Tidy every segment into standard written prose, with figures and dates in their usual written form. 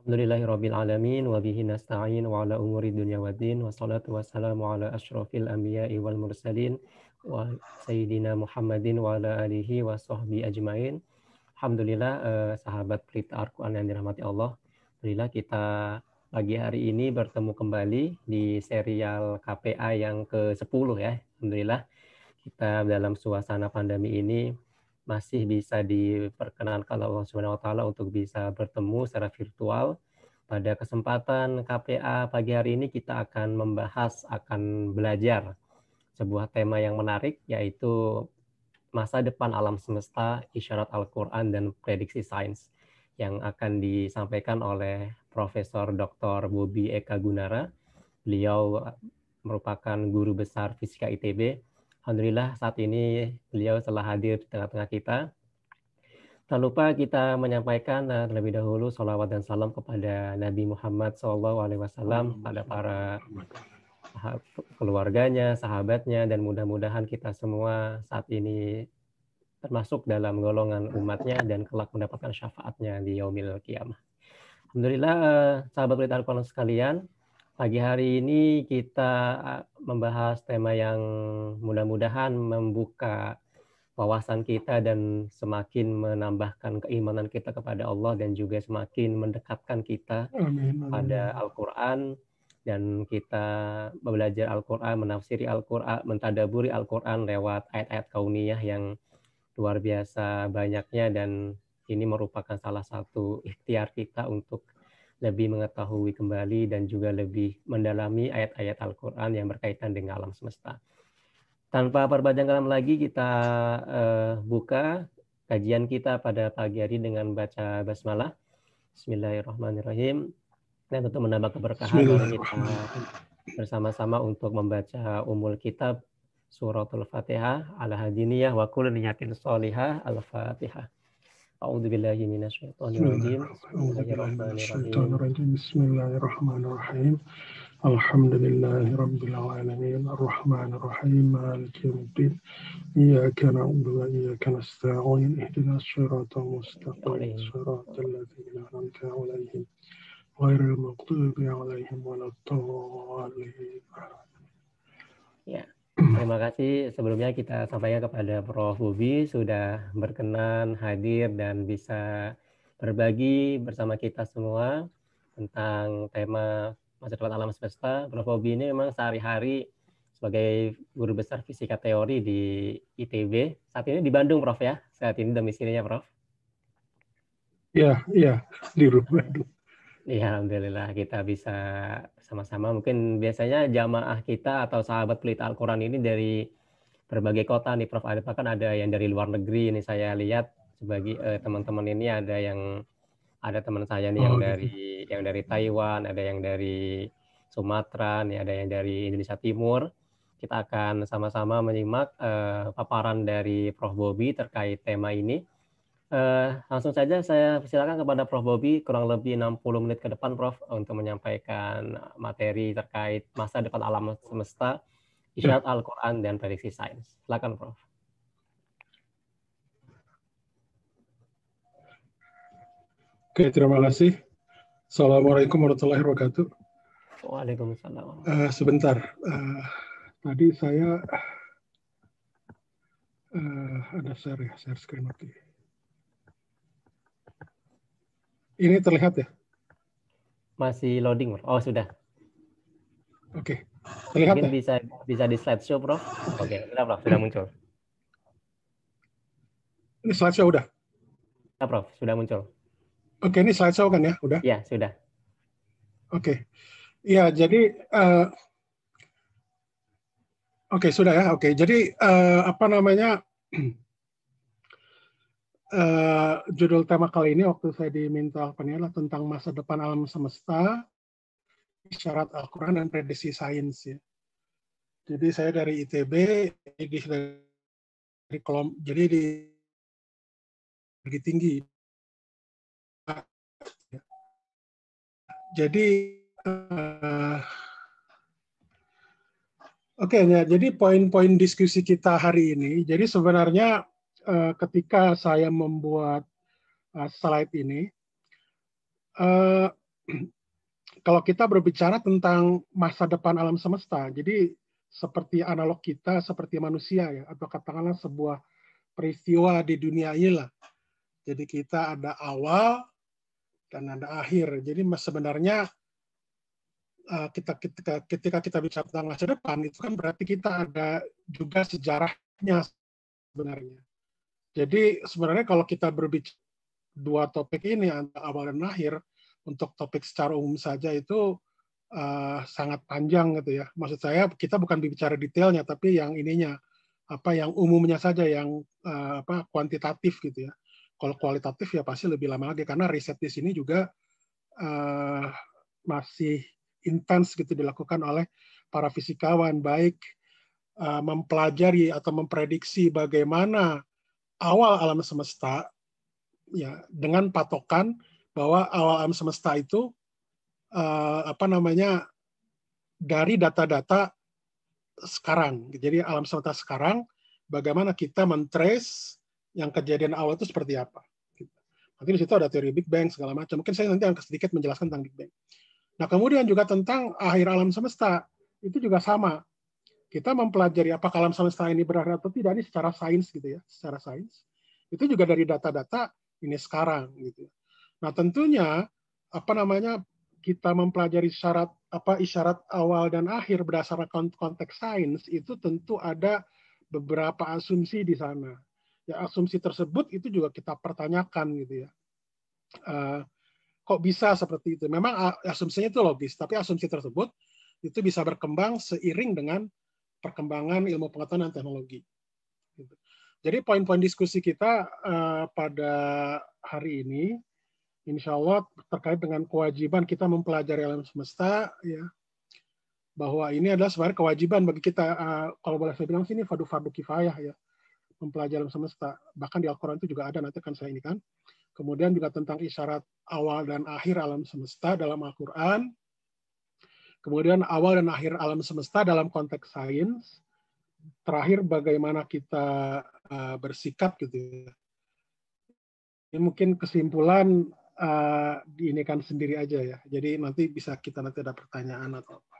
Alhamdulillahirabbil alamin wa bihi nasta'in wa ala umuri dunya waddin wassalatu wassalamu ala asyrofil anbiya'i wal mursalin wa sayyidina Muhammadin wa ala alihi wa sahbihi ajmain. Alhamdulillah, sahabat pelita Al-Quran yang dirahmati Allah. Alhamdulillah kita pagi hari ini bertemu kembali di serial KPA yang ke-10 ya. Alhamdulillah kita dalam suasana pandemi ini masih bisa diperkenankan Allah Subhanahu wa taala untuk bisa bertemu secara virtual. Pada kesempatan KPA pagi hari ini kita akan belajar sebuah tema yang menarik, yaitu masa depan alam semesta, isyarat Al-Quran dan prediksi sains, yang akan disampaikan oleh Profesor Dr. Bobi Eka Gunara. Beliau merupakan guru besar Fisika ITB. Alhamdulillah saat ini beliau telah hadir di tengah-tengah kita. Tak lupa kita menyampaikan terlebih dahulu salawat dan salam kepada Nabi Muhammad SAW, pada para keluarganya, sahabatnya, dan mudah-mudahan kita semua saat ini termasuk dalam golongan umatnya dan kelak mendapatkan syafaatnya di yaumil qiyamah. Alhamdulillah, sahabat pelita Al-Quran sekalian, pagi hari ini kita membahas tema yang mudah-mudahan membuka wawasan kita dan semakin menambahkan keimanan kita kepada Allah dan juga semakin mendekatkan kita pada Al-Quran, dan kita belajar Al-Quran, menafsiri Al-Quran, mentadaburi Al-Quran lewat ayat-ayat kauniyah yang luar biasa banyaknya, dan ini merupakan salah satu ikhtiar kita untuk lebih mengetahui kembali dan juga lebih mendalami ayat-ayat Al-Quran yang berkaitan dengan alam semesta. Tanpa perpanjang kalam lagi, kita buka kajian kita pada pagi hari dengan baca basmalah. Bismillahirrahmanirrahim. Dan untuk menambah keberkahan, mari kita bersama-sama untuk membaca umul kitab suratul Fatihah ala hadiniyah wa kullu niyatin sholihah al-Fatihah. A'udzu billahi minasyaitonir rajim. Bismillahirrahmanirrahim. Bismillahirrahmanirrahim. Alhamdulillahi rabbil alamin. Arrahmanirrahim. Maliki yaumiddin. Iyyaka na'budu wa iyyaka nasta'in. Ihdinas siratal mustaqim. Siratal ladzina an'amta 'alaihim ghairil maghdubi 'alaihim waladdallin. Ya. Terima kasih sebelumnya kita sampaikan kepada Prof. Bobi sudah berkenan hadir dan bisa berbagi bersama kita semua tentang tema masa depan alam semesta. Prof. Bobi ini memang sehari-hari sebagai guru besar fisika teori di ITB. Saat ini di Bandung, Prof ya? Saat ini domisilinya, Prof? Iya, di Bandung. Iya, alhamdulillah kita bisa sama-sama. Mungkin biasanya jamaah kita atau sahabat pelita Al-Quran ini dari berbagai kota nih, Prof. Ada bahkan ada yang dari luar negeri. Ini saya lihat sebagai teman-teman ini ada teman saya nih yang dari Taiwan, ada yang dari Sumatera, nih ada yang dari Indonesia Timur. Kita akan sama-sama menyimak paparan dari Prof. Bobi terkait tema ini. Langsung saja saya silakan kepada Prof. Bobi, kurang lebih 60 menit ke depan, Prof, untuk menyampaikan materi terkait masa depan alam semesta, isyarat Al-Quran, dan prediksi sains. Silakan, Prof. Oke, terima kasih. Assalamualaikum warahmatullahi wabarakatuh. Waalaikumsalam. Sebentar, tadi saya ada share screen. Oke. Ini terlihat ya? Masih loading, Prof. Oh, sudah. Oke. Terlihat mungkin ya? bisa di slideshow, Prof. Oke, sudah, Prof. Sudah muncul. Ini slideshow udah? Ya, Prof. Sudah muncul. Oke, ini slideshow kan ya? Udah? Ya, sudah. Oke. Ya, jadi oke, sudah ya. Oke, jadi apa namanya? Judul tema kali ini waktu saya diminta adalah tentang masa depan alam semesta, isyarat Al-Quran dan prediksi sains ya. Jadi saya dari ITB, jadi di tinggi. Jadi oke, ya, jadi poin-poin diskusi kita hari ini. Jadi sebenarnya ketika saya membuat slide ini, kalau kita berbicara tentang masa depan alam semesta, jadi seperti analog kita, seperti manusia ya, atau katakanlah sebuah peristiwa di dunia inilah. Jadi kita ada awal dan ada akhir. Jadi sebenarnya ketika kita bicara tentang masa depan, itu kan berarti kita ada juga sejarahnya sebenarnya. Jadi sebenarnya kalau kita berbicara dua topik ini, antara awal dan akhir, untuk topik secara umum saja itu sangat panjang gitu ya. Maksud saya kita bukan bicara detailnya, tapi yang ininya, yang umumnya saja, yang kuantitatif gitu ya. Kalau kualitatif ya pasti lebih lama lagi, karena riset di sini juga masih intens gitu dilakukan oleh para fisikawan, baik mempelajari atau memprediksi bagaimana awal alam semesta ya, dengan patokan bahwa awal alam semesta itu dari data-data sekarang. Jadi alam semesta sekarang, bagaimana kita men-trace yang kejadian awal itu seperti apa. Nanti di situ ada teori Big Bang segala macam. Mungkin saya nanti akan sedikit menjelaskan tentang Big Bang. Nah, kemudian juga tentang akhir alam semesta, itu juga sama. Kita mempelajari apakah alam semesta ini berakhir atau tidak, ini secara sains gitu ya, secara sains. Itu juga dari data-data ini sekarang gitu. Nah, tentunya kita mempelajari isyarat awal dan akhir berdasarkan konteks sains, itu tentu ada beberapa asumsi di sana. Ya, asumsi tersebut itu juga kita pertanyakan gitu ya. Kok bisa seperti itu? Memang asumsinya itu logis, tapi asumsi tersebut itu bisa berkembang seiring dengan perkembangan ilmu pengetahuan dan teknologi. Jadi poin-poin diskusi kita pada hari ini, insya Allah terkait dengan kewajiban kita mempelajari alam semesta, ya, bahwa ini adalah sebenarnya kewajiban bagi kita, kalau boleh saya bilang sini fardu kifayah ya, mempelajari alam semesta. Bahkan di Al-Quran itu juga ada, nanti akan saya ini kan. Kemudian juga tentang isyarat awal dan akhir alam semesta dalam Al-Quran. Kemudian awal dan akhir alam semesta dalam konteks sains. Terakhir bagaimana kita bersikap gitu. Ini mungkin kesimpulan diinikan sendiri aja ya. Jadi nanti bisa kita nanti ada pertanyaan atau apa.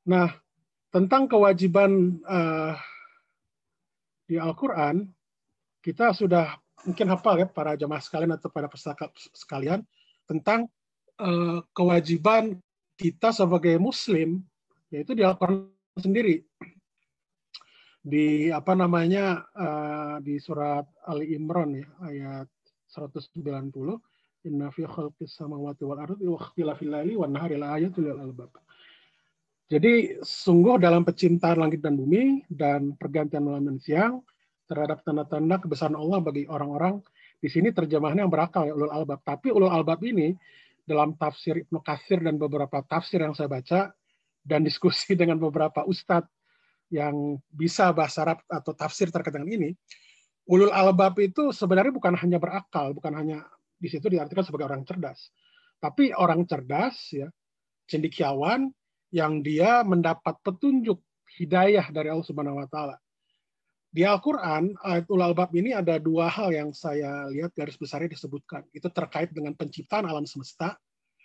Nah, tentang kewajiban di Al-Quran, kita sudah mungkin hafal ya para jemaah sekalian atau para peserta sekalian tentang kewajiban kita sebagai Muslim, yaitu di Al-Quran sendiri. Di di surat Ali Imran ya, ayat 190, inna fi khalqis samawati wal ardi wa ikhtilafil laili wan nahari laayatul lil albab. Jadi sungguh dalam penciptaan langit dan bumi dan pergantian malam dan siang terhadap tanda-tanda kebesaran Allah bagi orang-orang, di sini terjemahannya yang berakal ya, ulul albab. Tapi ulul albab ini dalam tafsir Ibnu Katsir dan beberapa tafsir yang saya baca dan diskusi dengan beberapa ustadz yang bisa bahasa Arab atau tafsir terkait dengan ini, ulul albab itu sebenarnya bukan hanya berakal, bukan hanya di situ diartikan sebagai orang cerdas, tapi orang cerdas ya, cendekiawan yang dia mendapat petunjuk hidayah dari Allah Subhanahu wa taala. Di Al-Quran, ayat ulul albab ini ada dua hal yang saya lihat garis besarnya disebutkan. Itu terkait dengan penciptaan alam semesta.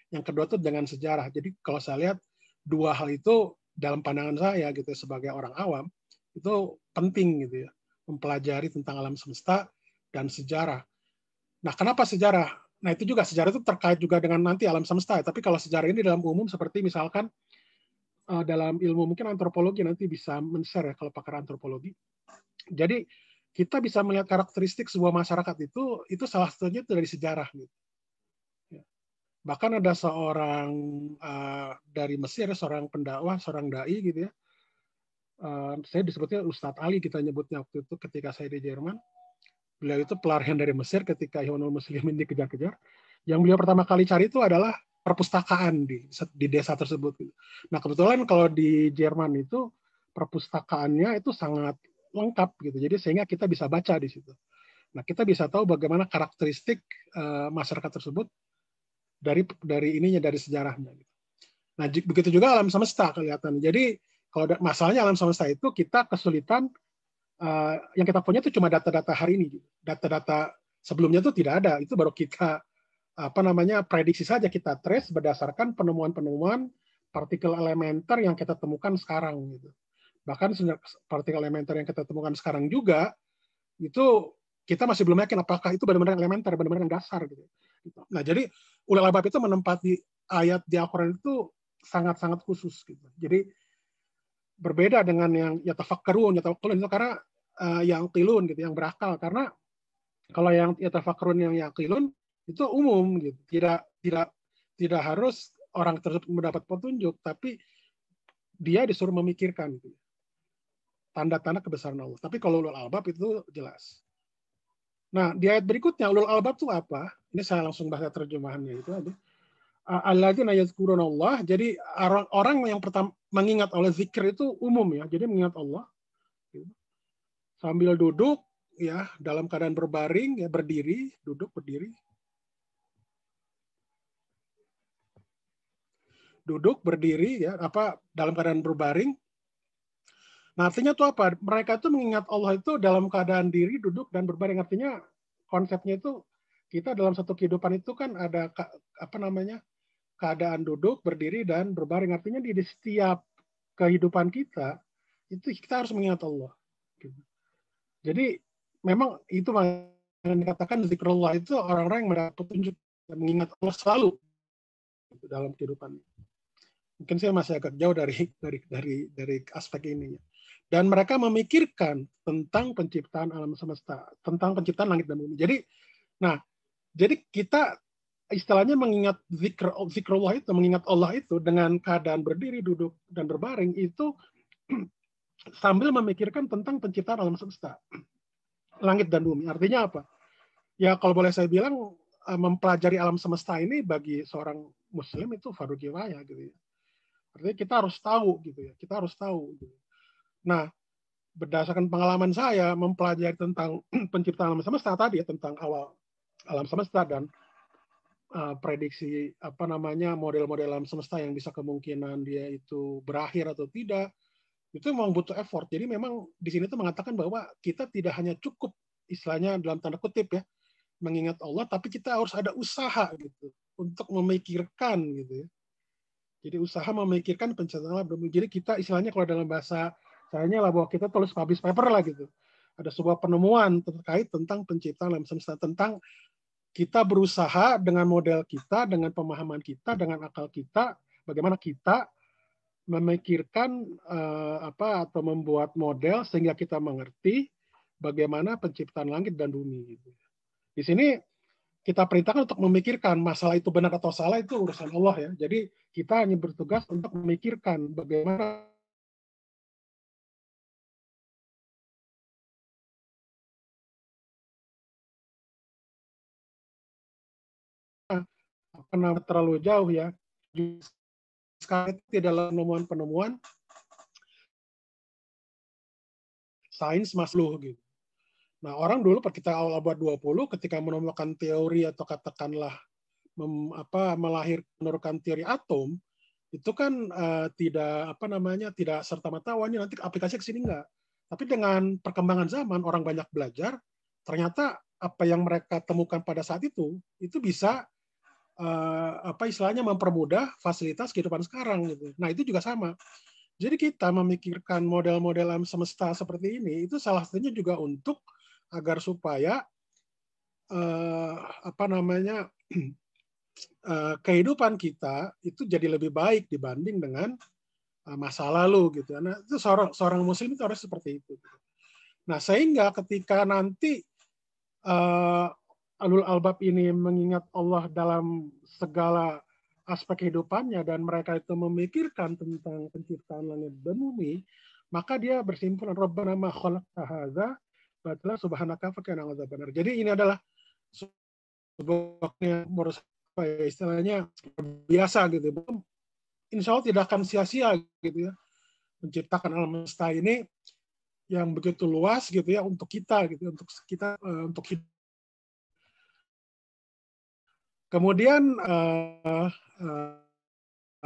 Yang kedua itu dengan sejarah. Jadi kalau saya lihat dua hal itu dalam pandangan saya gitu sebagai orang awam itu penting gitu ya, mempelajari tentang alam semesta dan sejarah. Nah, kenapa sejarah? Nah, itu juga sejarah itu terkait juga dengan nanti alam semesta. Tapi kalau sejarah ini dalam umum seperti misalkan dalam ilmu mungkin antropologi nanti bisa men-share ya kalau pakar antropologi. Jadi kita bisa melihat karakteristik sebuah masyarakat itu salah satunya itu dari sejarah gitu. Bahkan ada seorang dari Mesir, seorang pendakwah, seorang dai gitu ya. Saya disebutnya Ustadz Ali, kita nyebutnya waktu itu ketika saya di Jerman. Beliau itu pelarian dari Mesir ketika Ikhwanul Muslimin dikejar-kejar. Yang beliau pertama kali cari itu adalah perpustakaan di desa tersebut. Nah, kebetulan kalau di Jerman itu perpustakaannya itu sangat lengkap gitu. Jadi sehingga kita bisa baca di situ. Nah, kita bisa tahu bagaimana karakteristik masyarakat tersebut dari sejarahnya. Nah, begitu juga alam semesta kelihatan. Jadi kalau masalahnya alam semesta itu kita kesulitan yang kita punya itu cuma data-data hari ini. Data-data sebelumnya itu tidak ada. Itu baru kita prediksi saja, kita trace berdasarkan penemuan-penemuan partikel elementer yang kita temukan sekarang gitu. Bahkan partikel elementer yang kita temukan sekarang juga itu kita masih belum yakin apakah itu benar-benar elementer, benar-benar dasar gitu. Nah, jadi ulul albab itu menempati ayat di Al-Qur'an itu sangat-sangat khusus gitu. Jadi berbeda dengan yang yatafakkarun itu karena yang qilun gitu, yang berakal. Karena kalau yang yatafakkarun yang yaqilun itu umum gitu. Tidak harus orang tersebut mendapat petunjuk, tapi dia disuruh memikirkan gitu. Tanda-tanda kebesaran Allah. Tapi kalau ulul albab itu jelas. Nah, di ayat berikutnya ulul albab itu apa? Ini saya langsung baca terjemahannya itu aja. Alladzina yazkurunallah. Jadi orang yang pertama mengingat oleh zikir itu umum ya. Jadi mengingat Allah sambil duduk ya, dalam keadaan berbaring ya, berdiri, duduk berdiri. Duduk berdiri ya, dalam keadaan berbaring. Nah, artinya itu apa? Mereka itu mengingat Allah itu dalam keadaan diri, duduk dan berbaring. Artinya konsepnya itu kita dalam satu kehidupan itu kan ada keadaan duduk, berdiri dan berbaring. Artinya di setiap kehidupan kita itu kita harus mengingat Allah. Jadi memang itu yang dikatakan zikrullah itu orang-orang yang mendapat petunjuk dan mengingat Allah selalu dalam kehidupan. Mungkin saya masih agak jauh dari aspek ini. Dan mereka memikirkan tentang penciptaan alam semesta, tentang penciptaan langit dan bumi. Jadi kita istilahnya mengingat zikrullah itu, mengingat Allah itu dengan keadaan berdiri, duduk dan berbaring itu sambil memikirkan tentang penciptaan alam semesta, langit dan bumi. Artinya apa? Ya kalau boleh saya bilang mempelajari alam semesta ini bagi seorang Muslim itu fardu kifayah gitu ya. Artinya kita harus tahu gitu ya. Kita harus tahu. Gitu. Nah, berdasarkan pengalaman saya mempelajari tentang penciptaan alam semesta tadi ya, tentang awal alam semesta dan prediksi model-model alam semesta yang bisa kemungkinan dia itu berakhir atau tidak, itu memang butuh effort. Jadi memang di sini tuh mengatakan bahwa kita tidak hanya cukup istilahnya dalam tanda kutip ya mengingat Allah, tapi kita harus ada usaha gitu untuk memikirkan gitu ya. Jadi usaha memikirkan penciptaan alam. Jadi kita istilahnya kalau dalam bahasa sayanya lah bahwa kita tulis publish paper lah gitu. Ada sebuah penemuan terkait tentang penciptaan alam semesta, tentang kita berusaha dengan model kita, dengan pemahaman kita, dengan akal kita, bagaimana kita memikirkan atau membuat model sehingga kita mengerti bagaimana penciptaan langit dan bumi. Gitu. Di sini kita perintahkan untuk memikirkan masalah itu benar atau salah itu urusan Allah ya. Jadi kita hanya bertugas untuk memikirkan bagaimana terlalu jauh ya. Sekarang itu dalam penemuan-penemuan sains masluh gitu. Nah, orang dulu ketika awal abad 20 ketika menemukan teori atau katakanlah menurunkan teori atom, itu kan tidak serta-merta ini nanti aplikasi ke sini enggak. Tapi dengan perkembangan zaman orang banyak belajar, ternyata apa yang mereka temukan pada saat itu bisa istilahnya mempermudah fasilitas kehidupan sekarang gitu. Nah, itu juga sama. Jadi kita memikirkan model-model alam semesta seperti ini itu salah satunya juga untuk agar supaya kehidupan kita itu jadi lebih baik dibanding dengan masa lalu gitu. Nah, itu seorang muslim itu harus seperti itu. Nah, sehingga ketika nanti ulul albab ini mengingat Allah dalam segala aspek kehidupannya dan mereka itu memikirkan tentang penciptaan langit dan bumi, maka dia bersimpulan Rabbana ma khalaqta hadza batila subhanaka faqina adzabannar. Jadi ini adalah sebuah yang menurut saya istilahnya biasa gitu. Insya Allah tidak akan sia-sia gitu ya menciptakan alam semesta ini yang begitu luas gitu ya untuk kita gitu, untuk hidup. Kemudian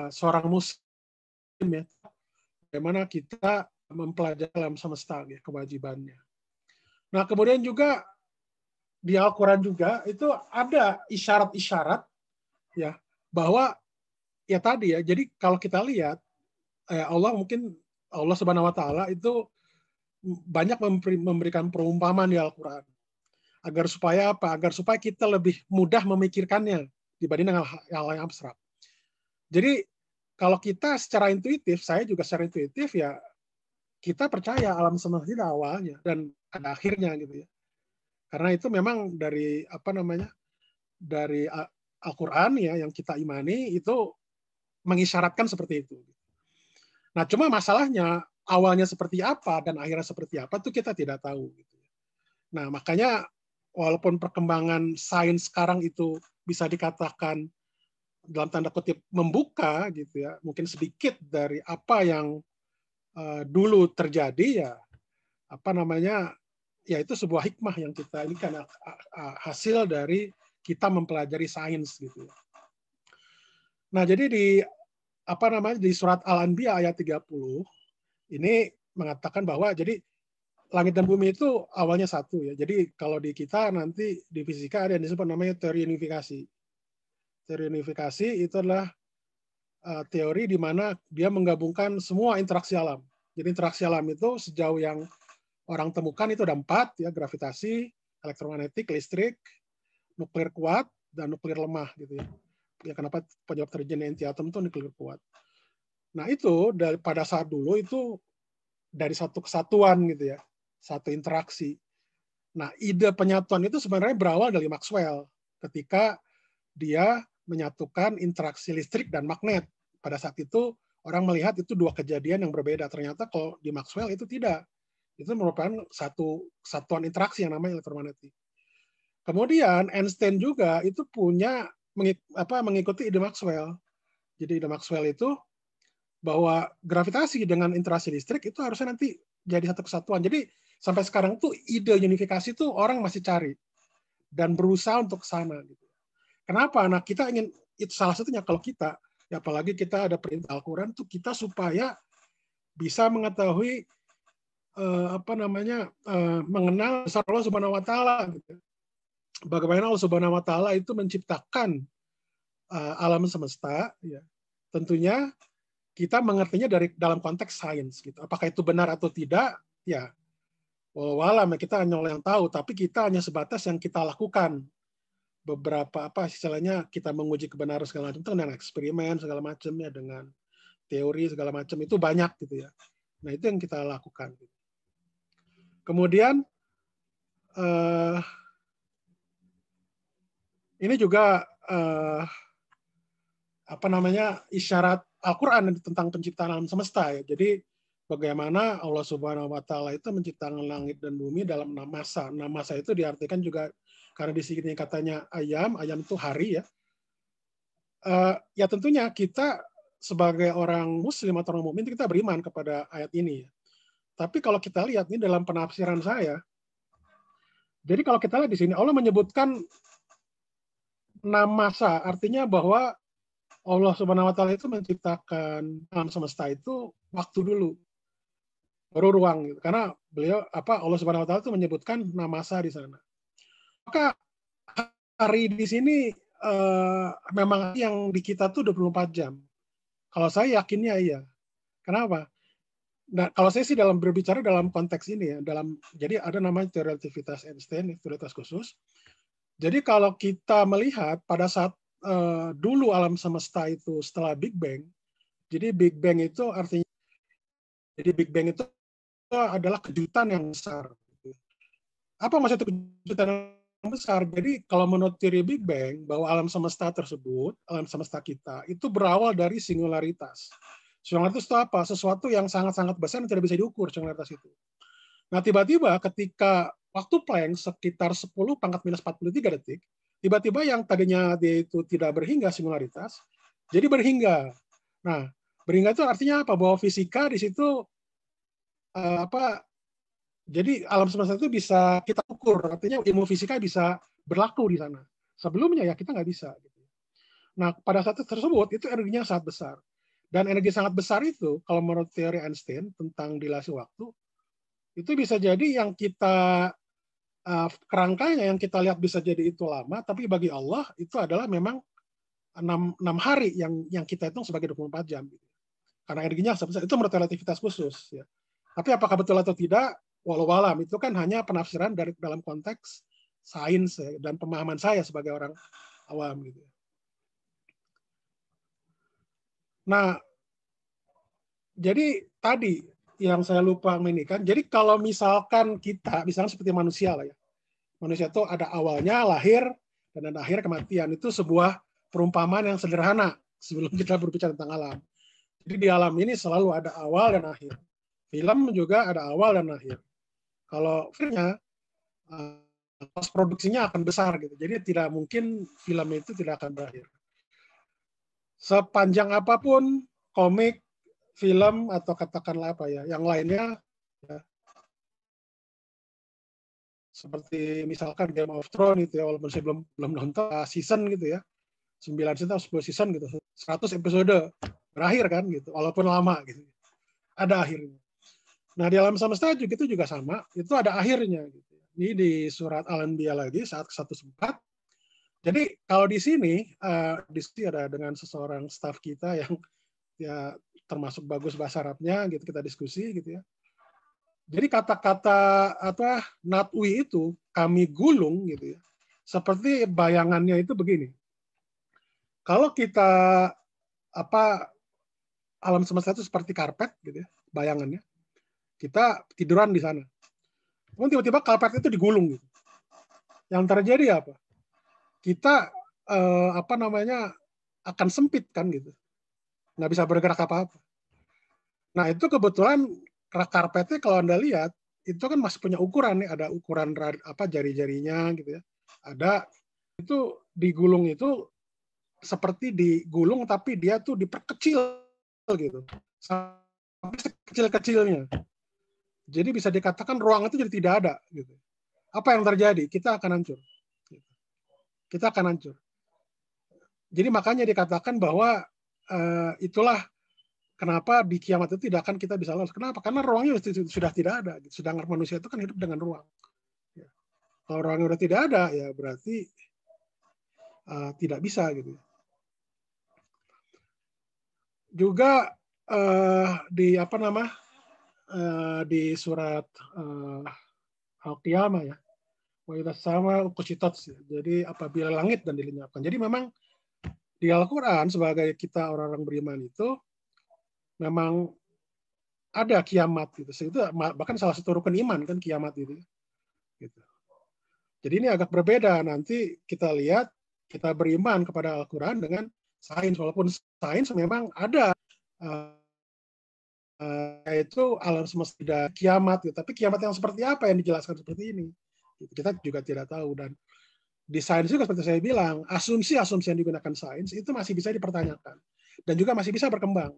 seorang muslim ya, bagaimana kita mempelajari alam semesta ya, kewajibannya. Nah, kemudian juga di Al-Quran juga itu ada isyarat-isyarat ya bahwa ya tadi ya. Jadi kalau kita lihat Allah Subhanahu Wa Taala itu banyak memberikan perumpamaan di Al-Quran agar supaya apa? Agar supaya kita lebih mudah memikirkannya dibanding dengan hal yang abstrak. Jadi kalau kita secara intuitif, saya juga secara intuitif ya kita percaya alam semesta itu awalnya dan ada akhirnya gitu ya. Karena itu memang dari dari Al-Quran ya yang kita imani itu mengisyaratkan seperti itu. Nah, cuma masalahnya awalnya seperti apa dan akhirnya seperti apa itu kita tidak tahu. Nah, makanya walaupun perkembangan sains sekarang itu bisa dikatakan dalam tanda kutip membuka gitu ya, mungkin sedikit dari apa yang dulu terjadi ya ya itu sebuah hikmah yang kita ini kan hasil dari kita mempelajari sains gitu. Nah, jadi di surat Al-Anbiya ayat 30 ini mengatakan bahwa jadi langit dan bumi itu awalnya satu ya. Jadi kalau di kita nanti di fisika ada yang disebut namanya teori unifikasi. Teori unifikasi itu adalah teori di mana dia menggabungkan semua interaksi alam. Jadi interaksi alam itu sejauh yang orang temukan itu ada 4 ya, gravitasi, elektromagnetik, listrik, nuklir kuat dan nuklir lemah gitu ya. Ya kenapa penyebab terjadinya anti-atom itu nuklir kuat. Nah, itu pada saat dulu itu dari satu kesatuan gitu ya, satu interaksi. Nah, ide penyatuan itu sebenarnya berawal dari Maxwell ketika dia menyatukan interaksi listrik dan magnet. Pada saat itu orang melihat itu dua kejadian yang berbeda. Ternyata kalau di Maxwell itu tidak. Itu merupakan satu satuan interaksi yang namanya elektromagnetik. Kemudian Einstein juga itu punya mengikuti ide Maxwell. Jadi ide Maxwell itu bahwa gravitasi dengan interaksi listrik itu harusnya nanti jadi satu kesatuan. Jadi sampai sekarang tuh ide unifikasi tuh orang masih cari dan berusaha untuk ke sana. Gitu. Kenapa? Nah, kita ingin itu salah satunya kalau kita, ya apalagi kita ada perintah Al-Quran tuh kita supaya bisa mengetahui mengenal besar Allah Subhanahu Wa Taala. Gitu. Bagaimana Allah Subhanahu Wa Taala itu menciptakan alam semesta, ya. Tentunya kita mengertinya dalam konteks sains. Gitu. Apakah itu benar atau tidak? Ya, walau kita hanya yang tahu, tapi kita hanya sebatas yang kita lakukan. Beberapa istilahnya kita menguji kebenaran segala macam itu dengan eksperimen segala macamnya, dengan teori segala macam itu banyak gitu ya. Nah, itu yang kita lakukan. Kemudian ini juga isyarat Al-Quran tentang penciptaan alam semesta ya. Jadi bagaimana Allah Subhanahu Wa Taala itu menciptakan langit dan bumi dalam 6 masa. 6 masa itu diartikan juga karena di sini katanya ayam itu hari ya. Ya tentunya kita sebagai orang Muslim atau orang mukmin kita beriman kepada ayat ini. Tapi kalau kita lihat ini dalam penafsiran saya, jadi kalau kita lihat di sini Allah menyebutkan 6 masa, artinya bahwa Allah Subhanahu Wa Taala itu menciptakan alam semesta itu waktu dulu, baru ruang. Gitu. Karena beliau Allah Subhanahu Wa Taala itu menyebutkan 6 masa di sana. Maka hari di sini memang yang di kita tuh 24 jam. Kalau saya yakinnya iya. Kenapa? Nah, kalau saya sih berbicara dalam konteks ini ya, jadi ada namanya teori relativitas Einstein, relativitas khusus. Jadi kalau kita melihat pada saat dulu alam semesta itu setelah Big Bang, jadi Big Bang itu artinya, jadi Big Bang itu adalah kejutan yang besar. Apa maksud kejutan yang besar? Jadi kalau menurut teori Big Bang, bahwa alam semesta tersebut, alam semesta kita, itu berawal dari singularitas. Singularitas itu apa? Sesuatu yang sangat-sangat besar yang tidak bisa diukur singularitas itu. Nah, tiba-tiba ketika waktu Planck sekitar 10 pangkat minus 43 detik, tiba-tiba yang tadinya dia itu tidak berhingga singularitas, jadi berhingga. Nah, berhingga itu artinya apa? Bahwa fisika di situ jadi alam semesta itu bisa kita ukur, artinya ilmu fisika bisa berlaku di sana. Sebelumnya ya kita nggak bisa. Nah, pada saat tersebut itu energinya sangat besar. Dan energi sangat besar itu, kalau menurut teori Einstein tentang dilasi waktu, itu bisa jadi yang kita kerangkanya yang kita lihat bisa jadi itu lama, tapi bagi Allah itu adalah memang 6 hari yang kita hitung sebagai 24 jam. Karena energinya sebesar itu menurut relativitas khusus. Ya. Tapi apakah betul atau tidak, walau alam, itu kan hanya penafsiran dari dalam konteks sains ya, dan pemahaman saya sebagai orang awam. Gitu. Nah, jadi tadi yang saya lupa ini kan, jadi kalau misalkan kita, misalnya seperti manusia lah ya, manusia itu ada awalnya lahir dan ada akhir kematian. Itu sebuah perumpamaan yang sederhana sebelum kita berbicara tentang alam. Jadi di alam ini selalu ada awal dan akhir. Film juga ada awal dan akhir. Kalau filmnya, kos produksinya akan besar gitu. Jadi tidak mungkin film itu tidak akan berakhir. Sepanjang apapun komik, film atau katakanlah apa ya, yang lainnya ya, seperti misalkan Game of Thrones itu ya, walaupun saya belum nonton season gitu ya, 9 season atau 10 season gitu, 100 episode berakhir kan gitu, walaupun lama gitu, ada akhirnya. Nah di alam semesta juga itu juga sama, itu ada akhirnya gitu. Ini di surat Al-Anbiya lagi saat ke-114. Jadi kalau di sini ada dengan seseorang staf kita yang ya termasuk bagus bahasa Arabnya gitu, kita diskusi gitu ya. Jadi kata-kata apa natwi itu kami gulung gitu ya. Seperti bayangannya itu begini. Kalau kita alam semesta itu seperti karpet gitu ya, bayangannya. Kita tiduran di sana. Kemudian tiba-tiba karpet itu digulung gitu. Yang terjadi apa? Kita akan sempit kan gitu. Nggak bisa bergerak apa-apa. Nah, itu kebetulan karpetnya kalau Anda lihat itu kan masih punya ukuran nih, ada ukuran jari-jarinya gitu ya. Ada itu digulung itu seperti digulung tapi dia tuh diperkecil gitu. Sampai sekecil-kecilnya. Jadi bisa dikatakan ruang itu jadi tidak ada gitu. Apa yang terjadi? Kita akan hancur. Kita akan hancur. Jadi makanya dikatakan bahwa itulah kenapa di kiamat itu tidak akan kita bisa lolos. Kenapa? Karena ruangnya sudah tidak ada. Sedangkan manusia itu kan hidup dengan ruang. Kalau ruangnya sudah tidak ada, ya berarti tidak bisa gitu. Juga di surat Al-Qiyamah ya, wa idza sama uqsitat. Jadi apabila langit dan dilenyapkan. Jadi memang di Al-Quran sebagai kita orang-orang beriman itu memang ada kiamat gitu. Itu bahkan salah satu rukun iman kan kiamat itu. Gitu. Jadi ini agak berbeda. Nanti kita lihat kita beriman kepada Al-Quran dengan sains. Walaupun sains memang ada itu alam semesta kiamat. Gitu. Tapi kiamat yang seperti apa yang dijelaskan seperti ini? Kita juga tidak tahu. Dan di sains juga seperti saya bilang, asumsi-asumsi yang digunakan sains itu masih bisa dipertanyakan. Dan juga masih bisa berkembang.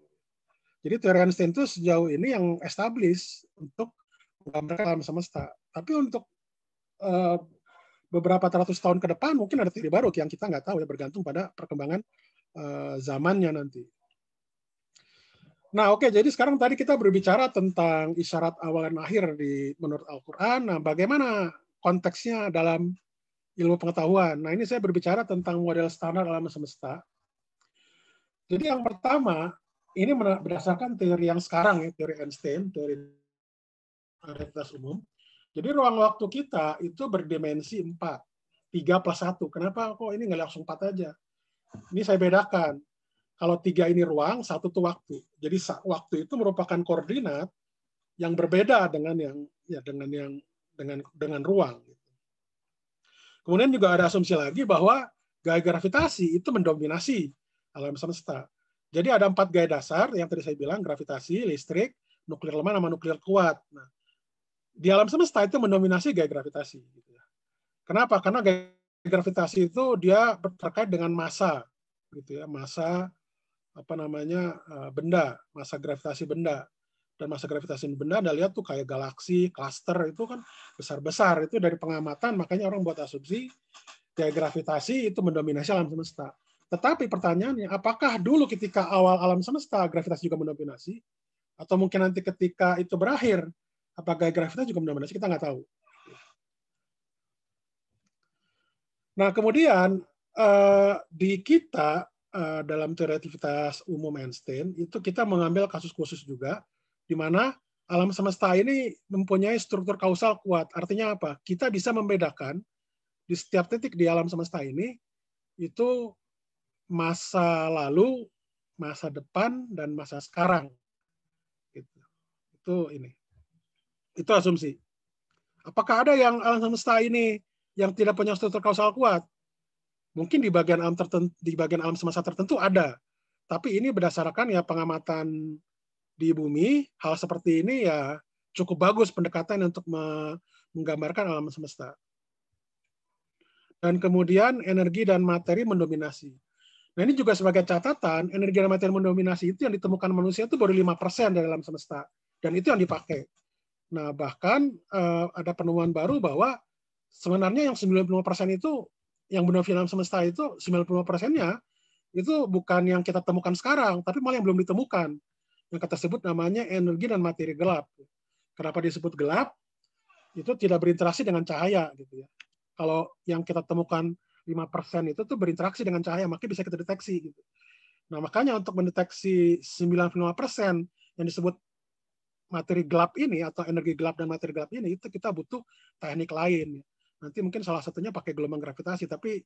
Jadi teori Einstein itu sejauh ini yang establish untuk menggambarkan alam semesta. Tapi untuk beberapa ratus tahun ke depan mungkin ada teori baru yang kita nggak tahu ya, bergantung pada perkembangan zamannya nanti. Nah oke, jadi sekarang tadi kita berbicara tentang isyarat awal dan akhir menurut Al-Quran. Nah bagaimana konteksnya dalam ilmu pengetahuan? Nah ini saya berbicara tentang model standar alam semesta. Jadi yang pertama, ini berdasarkan teori yang sekarang ya, teori Einstein, teori relativitas umum. Jadi ruang waktu kita itu berdimensi 4, 3 plus 1. Kenapa kok ini nggak langsung 4 aja? Ini saya bedakan. Kalau 3 ini ruang, 1 itu waktu. Jadi waktu itu merupakan koordinat yang berbeda dengan ruang. Kemudian juga ada asumsi lagi bahwa gaya gravitasi itu mendominasi alam semesta. Jadi ada 4 gaya dasar yang tadi saya bilang, gravitasi, listrik, nuklir lemah, sama nuklir kuat. Nah, di alam semesta itu mendominasi gaya gravitasi. Kenapa? Karena gaya gravitasi itu dia terkait dengan massa, gitu ya, massa benda, massa gravitasi benda. Dan massa gravitasi benda, Anda lihat tuh kayak galaksi, cluster itu kan besar-besar. Itu dari pengamatan, makanya orang buat asumsi gaya gravitasi itu mendominasi alam semesta. Tetapi pertanyaannya, apakah dulu ketika awal alam semesta gravitasi juga mendominasi? Atau mungkin nanti ketika itu berakhir, apa gaya gravitasi juga mendominasi? Kita nggak tahu. Nah, kemudian di kita dalam teori relativitas umum Einstein itu kita mengambil kasus khusus juga, di mana alam semesta ini mempunyai struktur kausal kuat. Artinya apa? Kita bisa membedakan di setiap titik di alam semesta ini itu masa lalu, masa depan, dan masa sekarang. Gitu. Itu asumsi. Apakah ada yang alam semesta ini yang tidak punya struktur kausal kuat? Mungkin di bagian alam tertentu, di bagian alam semesta tertentu ada. Tapi ini berdasarkan ya pengamatan di bumi, hal seperti ini ya cukup bagus pendekatan untuk menggambarkan alam semesta. Dan kemudian energi dan materi mendominasi. Nah, ini juga sebagai catatan, energi dan materi mendominasi itu yang ditemukan manusia itu baru 5% dari alam semesta. Dan itu yang dipakai. Nah, bahkan ada penemuan baru bahwa sebenarnya yang 95% itu, yang benar alam semesta itu 95%-nya itu bukan yang kita temukan sekarang, tapi malah yang belum ditemukan. Yang kita sebut namanya energi dan materi gelap. Kenapa disebut gelap? Itu tidak berinteraksi dengan cahaya, gitu ya. Kalau yang kita temukan 5% itu tuh berinteraksi dengan cahaya, makanya bisa kita deteksi, gitu. Nah, makanya untuk mendeteksi 95% yang disebut materi gelap ini atau energi gelap dan materi gelap ini, itu kita butuh teknik lain. Nanti mungkin salah satunya pakai gelombang gravitasi, tapi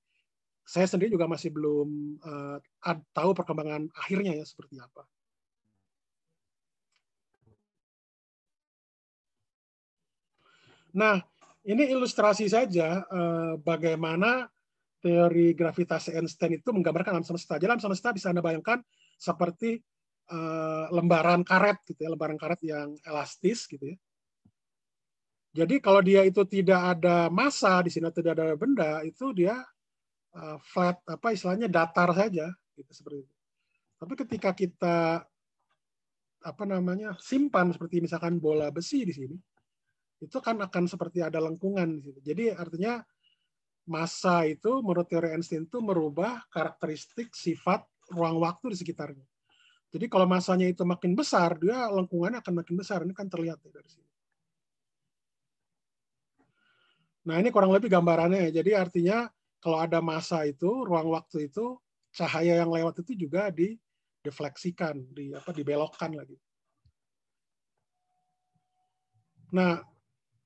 saya sendiri juga masih belum tahu perkembangan akhirnya ya seperti apa. Nah, ini ilustrasi saja bagaimana teori gravitasi Einstein itu menggambarkan alam semesta. Jadi alam semesta bisa Anda bayangkan seperti lembaran karet gitu ya, lembaran karet yang elastis gitu ya. Jadi kalau dia itu tidak ada massa di sini, tidak ada benda, itu dia flat, apa istilahnya datar saja gitu seperti itu. Tapi ketika kita simpan seperti misalkan bola besi di sini, itu kan akan seperti ada lengkungan di situ. Jadi artinya massa itu menurut teori Einstein itu merubah karakteristik sifat ruang waktu di sekitarnya. Jadi kalau massanya itu makin besar, dia lengkungannya akan makin besar. Ini kan terlihat ya dari sini. Nah, ini kurang lebih gambarannya. Jadi artinya kalau ada massa itu, ruang waktu itu, cahaya yang lewat itu juga didefleksikan, dibelokkan lagi. Nah,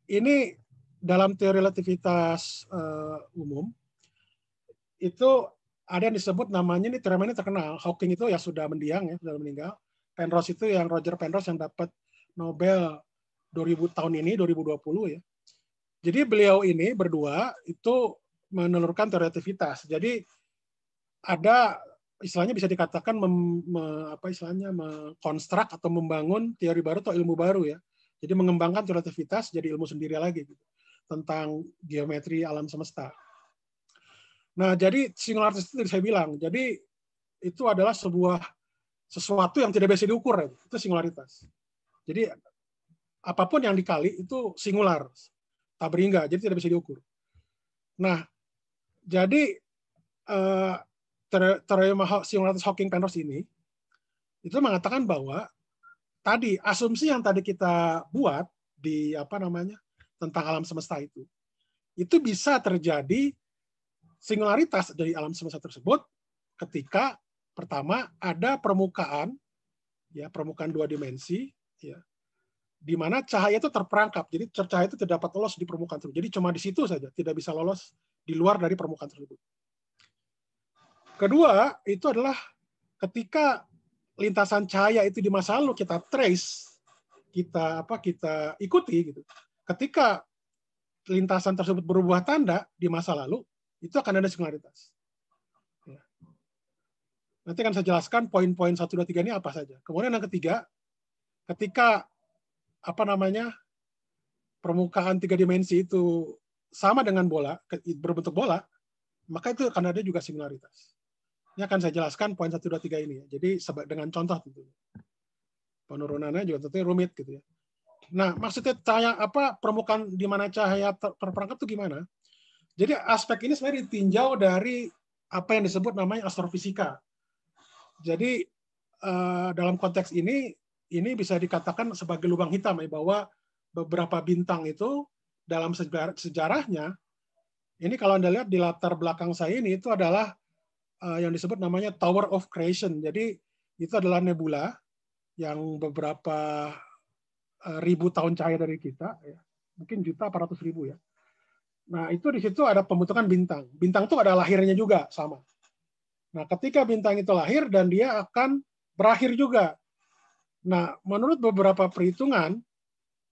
ini dalam teori relativitas umum, itu ada yang disebut namanya, ini teorema ini terkenal, Hawking itu ya sudah mendiang, ya sudah meninggal. Penrose itu yang Roger Penrose yang dapat Nobel 2000 tahun ini, 2020 ya. Jadi beliau ini berdua itu menelurkan teori relativitas. Jadi ada istilahnya bisa dikatakan mengkonstruk atau membangun teori baru atau ilmu baru ya. Jadi mengembangkan teori relativitas jadi ilmu sendiri lagi gitu, tentang geometri alam semesta. Nah, jadi singularitas itu saya bilang. Jadi itu adalah sesuatu yang tidak bisa diukur, itu singularitas. Jadi apapun yang dikali itu singular, tak berhingga, jadi tidak bisa diukur. Nah, jadi teorema singularitas Hawking-Penrose ini itu mengatakan bahwa tadi asumsi yang tadi kita buat di tentang alam semesta itu bisa terjadi singularitas dari alam semesta tersebut ketika pertama ada permukaan dua dimensi ya, di mana cahaya itu terperangkap. Jadi cahaya itu tidak dapat lolos di permukaan tersebut. Jadi cuma di situ saja, tidak bisa lolos di luar dari permukaan tersebut. Kedua, itu adalah ketika lintasan cahaya itu di masa lalu kita trace, kita ikuti gitu. Ketika lintasan tersebut berubah tanda di masa lalu, itu akan ada singularitas. Nanti akan saya jelaskan poin-poin 1, 2, 3 ini apa saja. Kemudian yang ketiga, ketika permukaan 3 dimensi itu sama dengan bola, berbentuk bola, maka itu akan ada juga singularitas. Ini akan saya jelaskan poin 1, 2, 3 ini. Jadi dengan contoh tentunya. Penurunannya juga tentunya rumit gitu ya. Nah, maksudnya permukaan di mana cahaya terperangkap itu gimana? Jadi aspek ini sebenarnya ditinjau dari apa yang disebut namanya astrofisika. Jadi dalam konteks ini bisa dikatakan sebagai lubang hitam ya, bahwa beberapa bintang itu dalam sejarahnya Ini kalau Anda lihat di latar belakang saya ini, itu adalah yang disebut namanya Tower of Creation. Jadi itu adalah nebula yang beberapa ribu tahun cahaya dari kita, ya. Mungkin juta, 400.000 ya. Nah, itu di situ ada pembentukan bintang. Bintang itu ada lahirnya juga, sama. Nah, ketika bintang itu lahir dan dia akan berakhir juga. Nah, menurut beberapa perhitungan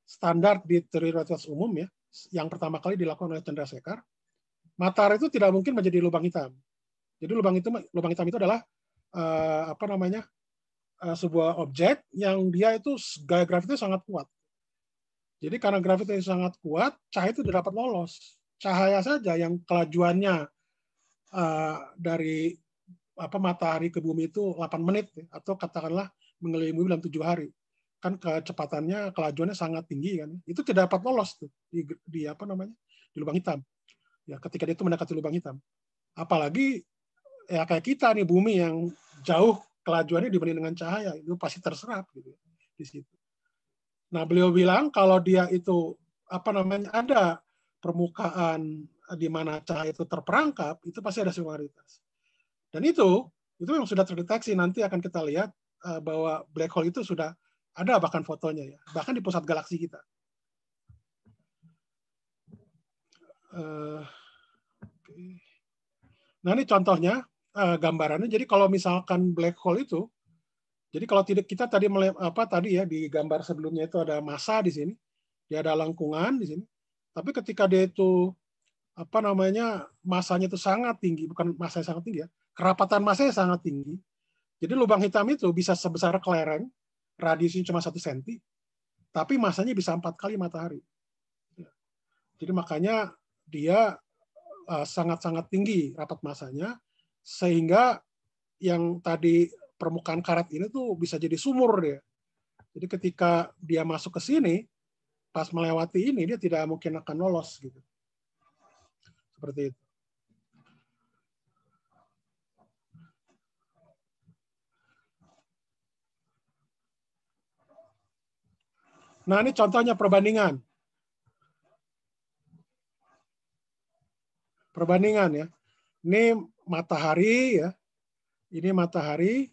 standar di teori relativitas umum ya, yang pertama kali dilakukan oleh Chandrasekhar, matahari itu tidak mungkin menjadi lubang hitam. Jadi lubang hitam itu adalah sebuah objek yang dia itu gaya gravitasi sangat kuat. Jadi karena gravitasi sangat kuat, cahaya itu tidak dapat lolos. Cahaya saja yang kelajuannya dari matahari ke bumi itu 8 menit atau katakanlah mengelilingi bumi dalam 7 hari. Kan kecepatannya, kelajuannya sangat tinggi kan. Itu tidak dapat lolos tuh di lubang hitam. Ya, ketika dia itu mendekati lubang hitam. Apalagi ya kayak kita nih, bumi yang jauh kelajuannya dibanding dengan cahaya, itu pasti terserap gitu di situ. Nah, beliau bilang kalau dia itu ada permukaan di mana cahaya itu terperangkap, itu pasti ada singularitas. Dan itu yang sudah terdeteksi, nanti akan kita lihat bahwa black hole itu sudah ada bahkan fotonya ya, bahkan di pusat galaksi kita. Nah, ini contohnya gambarannya. Jadi kalau misalkan black hole itu, jadi kalau tidak kita tadi ya di gambar sebelumnya itu ada massa di sini, dia ada lengkungan di sini. Tapi ketika dia itu masanya itu sangat tinggi, bukan masanya sangat tinggi ya, kerapatan masanya sangat tinggi. Jadi lubang hitam itu bisa sebesar kelereng, radiusnya cuma 1 cm, tapi masanya bisa 4 kali matahari. Jadi makanya dia sangat-sangat tinggi rapat masanya, sehingga yang tadi permukaan karet ini tuh bisa jadi sumur dia. Jadi ketika dia masuk ke sini, pas melewati ini, dia tidak mungkin akan lolos gitu. Seperti itu. Nah, ini contohnya perbandingan. Perbandingan ya. Ini matahari ya. Ini matahari.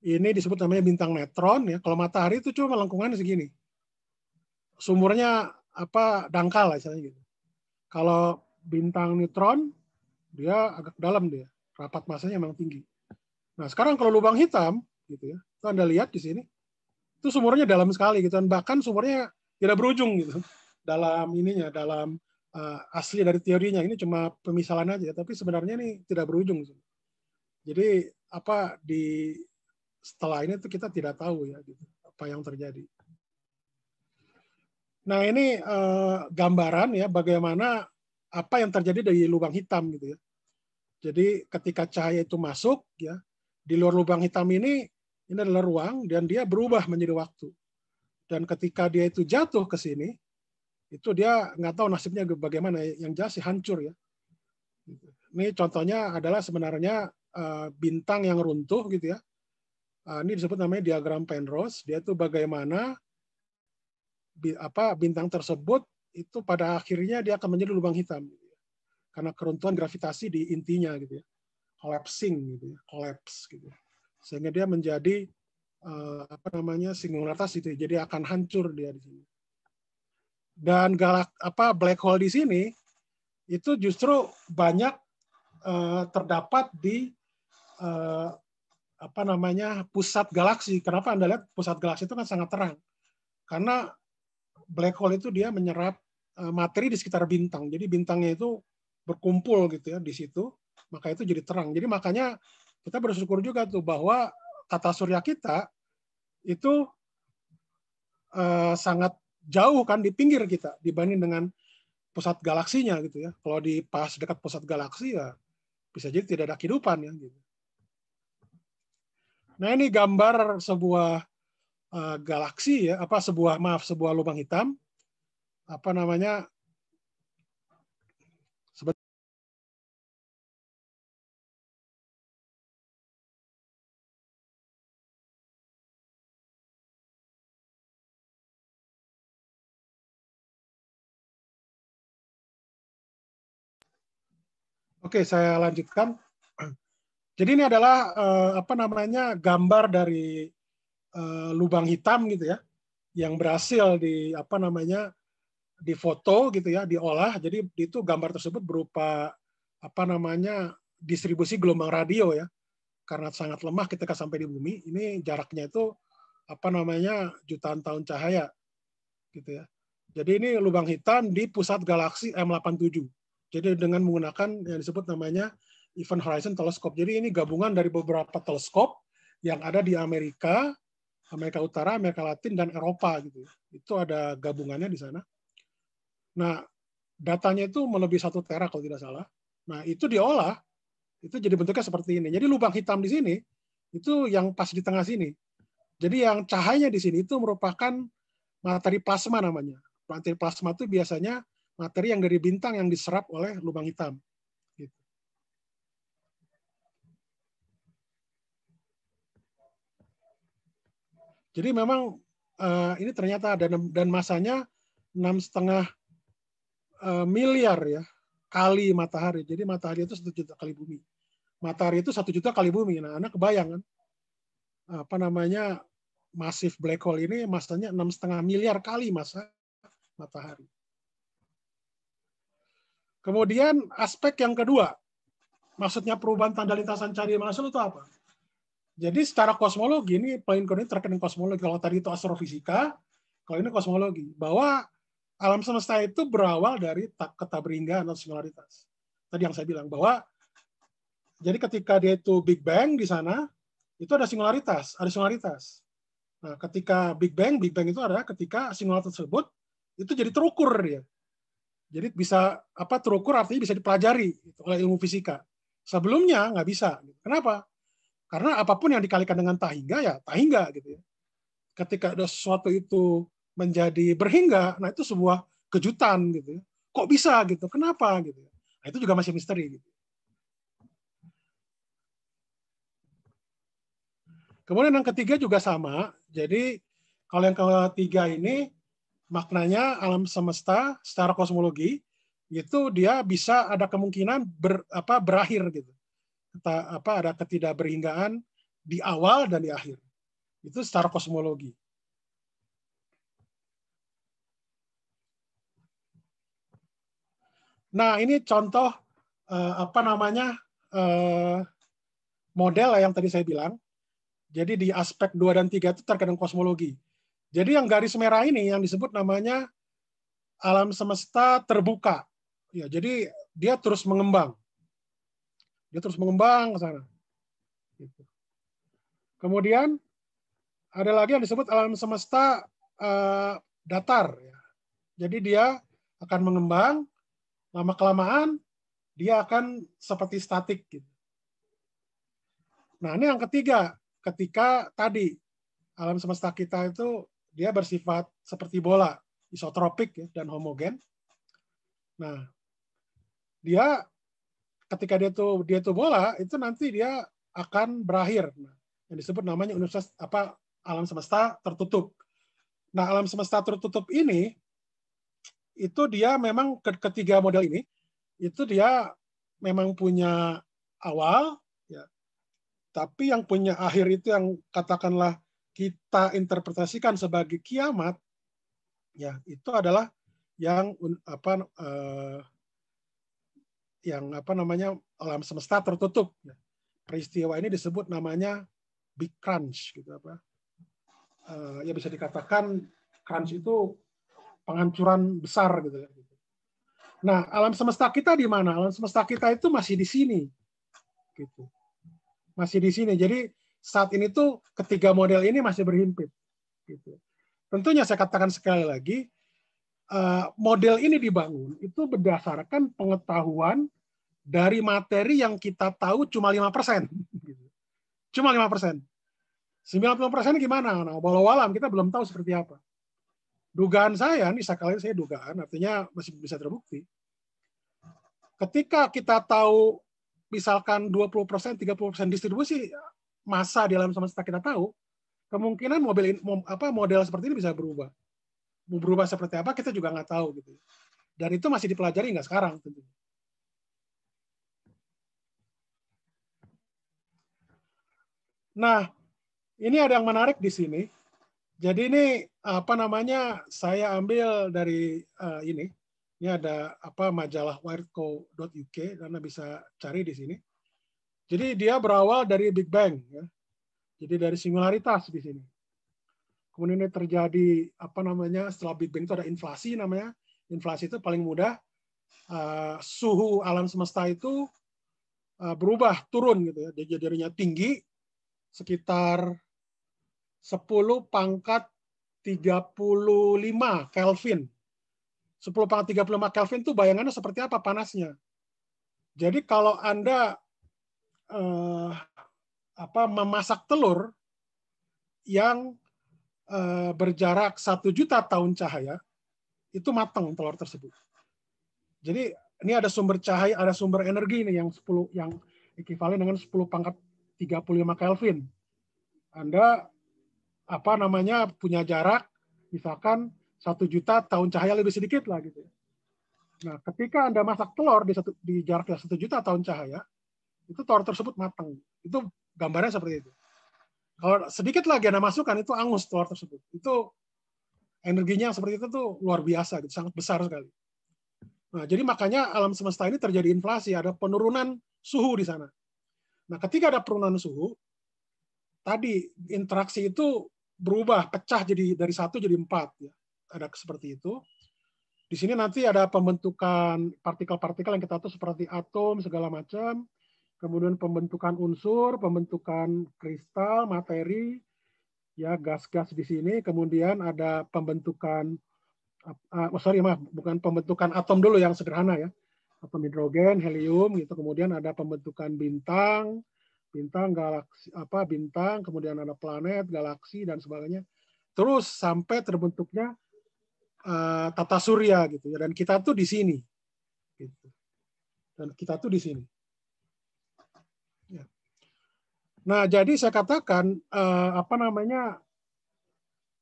Ini disebut namanya bintang neutron ya. Kalau matahari itu cuma lengkungan segini. Sumurnya dangkal lah istilahnya gitu. Kalau bintang neutron dia agak dalam dia. Rapat masanya memang tinggi. Nah, sekarang kalau lubang hitam gitu ya. Itu Anda lihat di sini. Itu sumurnya dalam sekali gitu, dan bahkan sumurnya tidak berujung gitu dalam asli dari teorinya. Ini cuma pemisalan aja, tapi sebenarnya ini tidak berujung. Jadi setelah ini tuh kita tidak tahu ya gitu, apa yang terjadi. Nah, ini gambaran ya bagaimana apa yang terjadi dari lubang hitam gitu ya. Jadi ketika cahaya itu masuk ya, di luar lubang hitam ini adalah ruang, dan dia berubah menjadi waktu. Dan ketika dia itu jatuh ke sini, itu dia nggak tahu nasibnya bagaimana. Yang jelas sih hancur ya. Ini contohnya adalah sebenarnya bintang yang runtuh gitu ya. Ini disebut namanya diagram Penrose. Dia itu bagaimana bintang tersebut itu pada akhirnya dia akan menjadi lubang hitam gitu ya. Karena keruntuhan gravitasi di intinya gitu ya. Collapsing gitu ya, collapse gitu. Sehingga dia menjadi singularitas itu. Jadi akan hancur dia di sini. Dan black hole di sini itu justru banyak terdapat di pusat galaksi. Kenapa Anda lihat pusat galaksi itu kan sangat terang? Karena black hole itu dia menyerap materi di sekitar bintang. Jadi bintangnya itu berkumpul gitu ya di situ, maka itu jadi terang. Jadi makanya kita bersyukur juga tuh bahwa tata surya kita itu sangat jauh kan di pinggir kita dibanding dengan pusat galaksinya gitu ya. Kalau di pas dekat pusat galaksi ya bisa jadi tidak ada kehidupan ya gitu. Nah, ini gambar sebuah galaksi ya, sebuah lubang hitam. Oke, saya lanjutkan. Jadi ini adalah gambar dari lubang hitam gitu ya, yang berhasil difoto gitu ya, diolah. Jadi itu gambar tersebut berupa distribusi gelombang radio ya, karena sangat lemah ketika sampai di bumi. Ini jaraknya itu jutaan tahun cahaya gitu ya. Jadi ini lubang hitam di pusat galaksi M87. Jadi dengan menggunakan yang disebut namanya Event Horizon Telescope. Jadi ini gabungan dari beberapa teleskop yang ada di Amerika, Amerika Utara, Amerika Latin, dan Eropa gitu. Itu ada gabungannya di sana. Nah, datanya itu melebihi 1 tera kalau tidak salah. Nah, itu diolah, itu jadi bentuknya seperti ini. Jadi lubang hitam di sini itu yang pas di tengah sini. Jadi yang cahayanya di sini itu merupakan materi plasma namanya. Materi plasma itu biasanya materi yang dari bintang yang diserap oleh lubang hitam. Gitu. Jadi memang ini ternyata ada, dan masanya 6,5 miliar ya kali matahari. Jadi matahari itu 1 juta kali bumi. Matahari itu 1 juta kali bumi. Nah, Anda kebayang kan? Masif black hole ini masanya 6,5 miliar kali massa matahari. Kemudian aspek yang kedua, maksudnya perubahan tanda lintasan cahaya di Maxwell itu apa? Jadi secara kosmologi, ini poin-poin ini terkait dengan kosmologi. Kalau tadi itu astrofisika, kalau ini kosmologi. Bahwa alam semesta itu berawal dari keterberinggahan atau singularitas. Tadi yang saya bilang, bahwa jadi ketika dia itu Big Bang di sana, itu ada singularitas. Nah, ketika Big Bang itu adalah ketika singularitas tersebut itu jadi terukur dia. Jadi bisa terukur artinya bisa dipelajari oleh ilmu fisika. Sebelumnya nggak bisa. Kenapa? Karena apapun yang dikalikan dengan tahingga ya tahingga gitu ya. Ketika ada sesuatu itu menjadi berhingga, nah itu sebuah kejutan gitu ya. Kok bisa gitu? Kenapa gitu? Nah, itu juga masih misteri gitu. Kemudian yang ketiga juga sama. Jadi kalau yang ketiga ini maknanya alam semesta secara kosmologi itu dia bisa ada kemungkinan berakhir gitu. Ada ketidakberhinggaan di awal dan di akhir. Itu secara kosmologi. Nah, ini contoh model yang tadi saya bilang. Jadi di aspek 2 dan 3 itu terkait dengan kosmologi. Jadi yang garis merah ini yang disebut namanya alam semesta terbuka. Ya, jadi dia terus mengembang. Dia terus mengembang ke sana. Kemudian ada lagi yang disebut alam semesta datar. Jadi dia akan mengembang, lama-kelamaan dia akan seperti statik. Nah, ini yang ketiga. Ketika tadi alam semesta kita itu dia bersifat seperti bola, isotropik ya, dan homogen. Nah, dia ketika dia tuh bola itu nanti dia akan berakhir. Nah, yang disebut namanya universitas alam semesta tertutup. Nah, alam semesta tertutup ini itu dia memang ketiga model ini itu dia memang punya awal ya. Tapi yang punya akhir itu yang katakanlah kita interpretasikan sebagai kiamat ya, itu adalah yang alam semesta tertutup. Peristiwa ini disebut namanya Big Crunch gitu ya, bisa dikatakan crunch itu penghancuran besar gitu. Nah, alam semesta kita di mana? Alam semesta kita itu masih di sini. Gitu. Masih di sini. Jadi saat ini tuh ketiga model ini masih berhimpit. Gitu. Tentunya saya katakan sekali lagi, model ini dibangun itu berdasarkan pengetahuan dari materi yang kita tahu cuma 5%. Cuma 5%. 90% gimana? Nah, walau alam kita belum tahu seperti apa. Dugaan saya, ini sekali saya dugaan, artinya masih bisa terbukti. Ketika kita tahu misalkan 20%, 30% distribusi massa di alam semesta kita tahu, kemungkinan model seperti ini bisa berubah. Mau berubah seperti apa kita juga nggak tahu gitu. Dan itu masih dipelajari nggak sekarang tentunya. Nah, ini ada yang menarik di sini. Jadi ini apa namanya? Saya ambil dari ini. Ini ada apa majalah wiredco.uk, Anda bisa cari di sini. Jadi dia berawal dari Big Bang, ya. Jadi dari singularitas di sini. Kemudian ini terjadi apa namanya? Setelah Big Bang itu ada inflasi namanya. Inflasi itu paling mudah suhu alam semesta itu berubah turun gitu ya. Jadi jadinya tinggi sekitar 10 pangkat 35 Kelvin. 10 pangkat 35 Kelvin itu bayangannya seperti apa panasnya. Jadi kalau Anda memasak telur yang berjarak 1 juta tahun cahaya, itu matang telur tersebut. Jadi ini ada sumber cahaya, ada sumber energi nih yang 10 yang ekivalen dengan 10 pangkat 35 Kelvin. Anda punya jarak misalkan 1 juta tahun cahaya lebih sedikit lah gitu. Nah, ketika Anda masak telur di jarak 1 juta tahun cahaya, itu telur tersebut matang. Itu gambarnya seperti itu. Kalau sedikit lagi Anda masukkan, itu angus telur tersebut. Itu energinya seperti itu tuh luar biasa, gitu, sangat besar sekali. Nah, jadi makanya alam semesta ini terjadi inflasi, ada penurunan suhu di sana. Nah, ketika ada penurunan suhu, tadi interaksi itu berubah, pecah jadi dari 1 jadi 4. Ya. Ada seperti itu. Di sini nanti ada pembentukan partikel-partikel yang kita tahu seperti atom, segala macam. Kemudian pembentukan unsur, pembentukan kristal, materi, ya gas-gas di sini. Kemudian ada pembentukan, bukan pembentukan atom dulu yang sederhana ya. Atom hidrogen, helium, gitu. Kemudian ada pembentukan bintang, galaksi, bintang, kemudian ada planet, galaksi dan sebagainya. Terus sampai terbentuknya tata surya gitu ya. Dan kita tuh di sini. Gitu. Dan kita tuh di sini. Ya. Nah, jadi saya katakan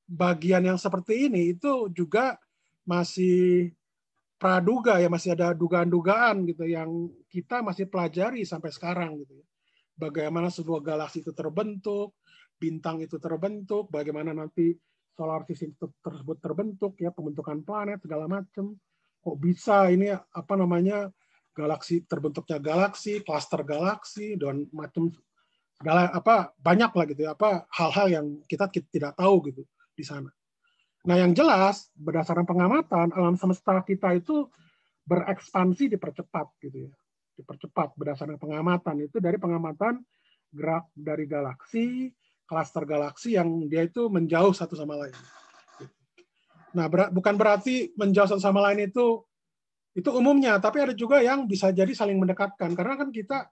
bagian yang seperti ini itu juga masih praduga ya, masih ada dugaan-dugaan gitu yang kita masih pelajari sampai sekarang gitu ya. Bagaimana sebuah galaksi itu terbentuk, bintang itu terbentuk, bagaimana nanti solar system tersebut terbentuk ya, pembentukan planet segala macam. Kok bisa ini galaksi terbentuknya galaksi, klaster galaksi dan macam segala banyak lah gitu ya, hal-hal yang kita tidak tahu gitu di sana. Nah, yang jelas berdasarkan pengamatan alam semesta kita itu berekspansi dipercepat gitu ya. Dipercepat berdasarkan pengamatan itu dari pengamatan gerak dari galaksi, klaster galaksi yang dia itu menjauh satu sama lain. Nah, bukan berarti menjauh satu sama lain itu umumnya, tapi ada juga yang bisa jadi saling mendekatkan karena kan kita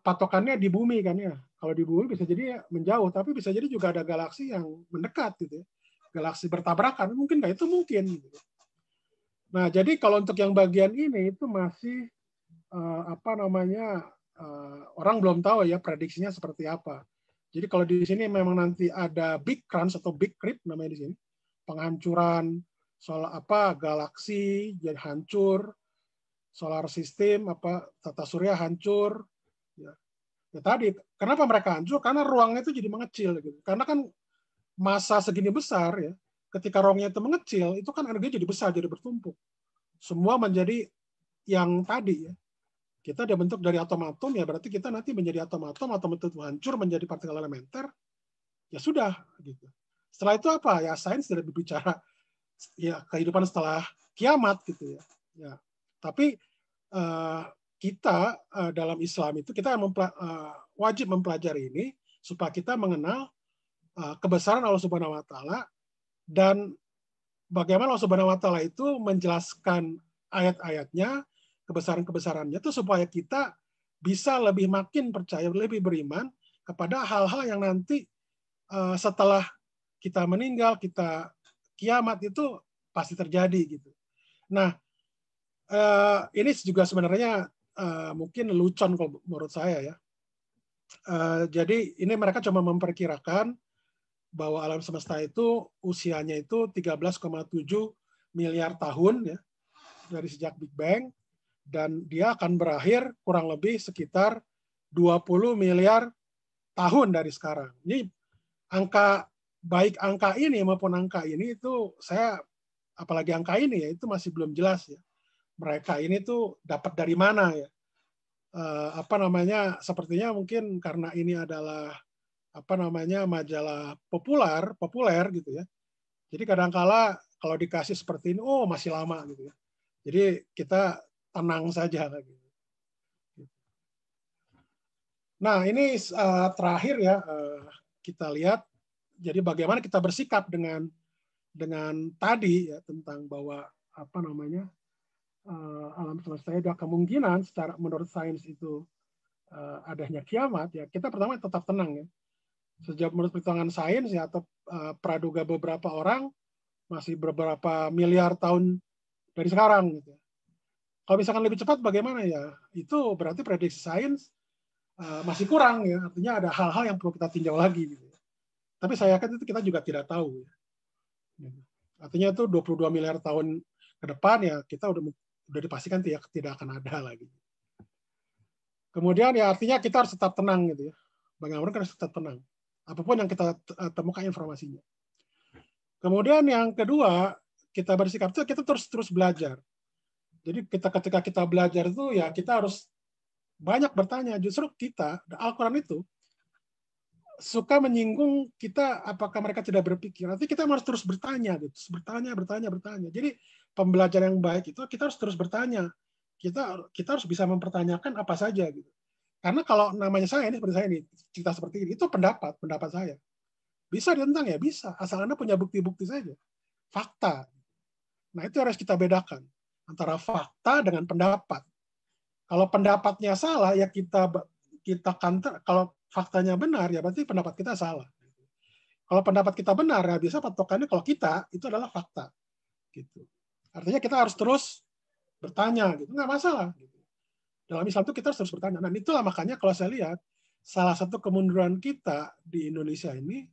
patokannya di bumi kan ya. Kalau di bumi bisa jadi menjauh, tapi bisa jadi juga ada galaksi yang mendekat gitu ya. Galaksi bertabrakan, mungkin nggak? Itu mungkin. Gitu. Nah, jadi kalau untuk yang bagian ini itu masih orang belum tahu ya prediksinya seperti apa. Jadi kalau di sini memang nanti ada big crunch atau big rip namanya di sini, penghancuran galaksi jadi hancur, solar system tata surya hancur. Ya. Ya tadi, kenapa mereka hancur? Karena ruangnya itu jadi mengecil gitu. Karena kan massa segini besar ya, ketika ruangnya itu mengecil, itu kan energi jadi besar, jadi bertumpuk. Semua menjadi yang tadi ya. Kita dibentuk dari atom-atom, ya berarti kita nanti menjadi atom-atom itu hancur menjadi partikel elementer, ya sudah. Gitu. Setelah itu apa? Ya sains tidak berbicara ya kehidupan setelah kiamat gitu ya. Ya. Tapi kita dalam Islam itu kita wajib mempelajari ini supaya kita mengenal kebesaran Allah Subhanahu Wa Taala dan bagaimana Allah Subhanahu Wa Taala itu menjelaskan ayat-ayatnya, kebesaran-kebesarannya itu supaya kita bisa lebih makin percaya, lebih beriman kepada hal-hal yang nanti setelah kita meninggal, kita kiamat itu pasti terjadi gitu. Nah, ini juga sebenarnya mungkin lelucon kalau menurut saya ya. Jadi ini mereka cuma memperkirakan bahwa alam semesta itu usianya itu 13,7 miliar tahun ya dari sejak Big Bang dan dia akan berakhir kurang lebih sekitar 20 miliar tahun dari sekarang. Ini angka, baik angka ini maupun angka ini itu saya, apalagi angka ini ya, itu masih belum jelas ya. Mereka ini tuh dapat dari mana ya. Apa namanya, sepertinya mungkin karena ini adalah apa namanya majalah populer gitu ya. Jadi kadangkala kalau dikasih seperti ini, oh masih lama gitu ya. Jadi kita tenang saja gitu. Nah ini terakhir ya, kita lihat jadi bagaimana kita bersikap dengan tadi ya, tentang bahwa apa namanya alam semesta ada kemungkinan secara menurut sains itu adanya kiamat ya. Kita pertama tetap tenang ya. Sejak menurut perhitungan sains ya, atau praduga beberapa orang, masih beberapa miliar tahun dari sekarang gitu. Kalau misalkan lebih cepat bagaimana ya? Itu berarti prediksi sains masih kurang ya. Artinya ada hal-hal yang perlu kita tinjau lagi gitu. Tapi saya yakin itu kita juga tidak tahu ya. Artinya itu 22 miliar tahun ke depan ya kita udah dipastikan tidak akan ada lagi. Kemudian ya artinya kita harus tetap tenang gitu ya. Bagaimana kita harus tetap tenang. Apapun yang kita temukan informasinya. Kemudian yang kedua, kita bersikap itu kita terus belajar. Jadi ketika kita belajar itu ya kita harus banyak bertanya. Justru kita, Al-Quran itu suka menyinggung kita apakah mereka tidak berpikir. Nanti kita harus terus bertanya, gitu. Bertanya. Jadi pembelajaran yang baik itu kita harus terus bertanya. Kita harus bisa mempertanyakan apa saja gitu. Karena kalau namanya saya ini seperti saya ini, cerita seperti ini, itu pendapat saya. Bisa ditentang ya, bisa. Asal Anda punya bukti-bukti saja. Fakta. Nah, itu harus kita bedakan antara fakta dengan pendapat. Kalau pendapatnya salah ya kita counter. Kalau faktanya benar ya berarti pendapat kita salah. Kalau pendapat kita benar ya biasa patokannya kalau kita itu adalah fakta. Gitu. Artinya kita harus terus bertanya gitu. Nggak masalah gitu. Dalam Islam itu kita harus terus bertanya. Nah, itulah makanya kalau saya lihat salah satu kemunduran kita di Indonesia ini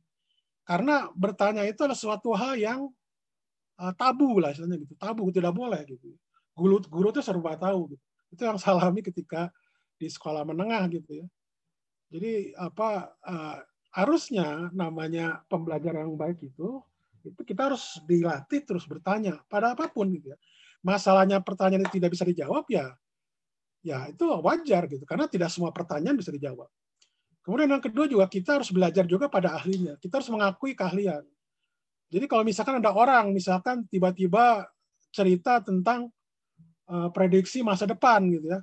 karena bertanya itu adalah suatu hal yang tabu lah istilahnya gitu. Tabu, tidak boleh gitu. Guru itu serba tahu gitu. Itu yang saya alami ketika di sekolah menengah gitu ya. Jadi harusnya namanya pembelajaran yang baik itu kita harus dilatih terus bertanya pada apapun gitu ya. Masalahnya pertanyaan itu tidak bisa dijawab ya itu wajar gitu karena tidak semua pertanyaan bisa dijawab. Kemudian yang kedua juga kita harus belajar juga pada ahlinya. Kita harus mengakui keahlian. Jadi kalau misalkan ada orang misalkan tiba-tiba cerita tentang prediksi masa depan gitu ya.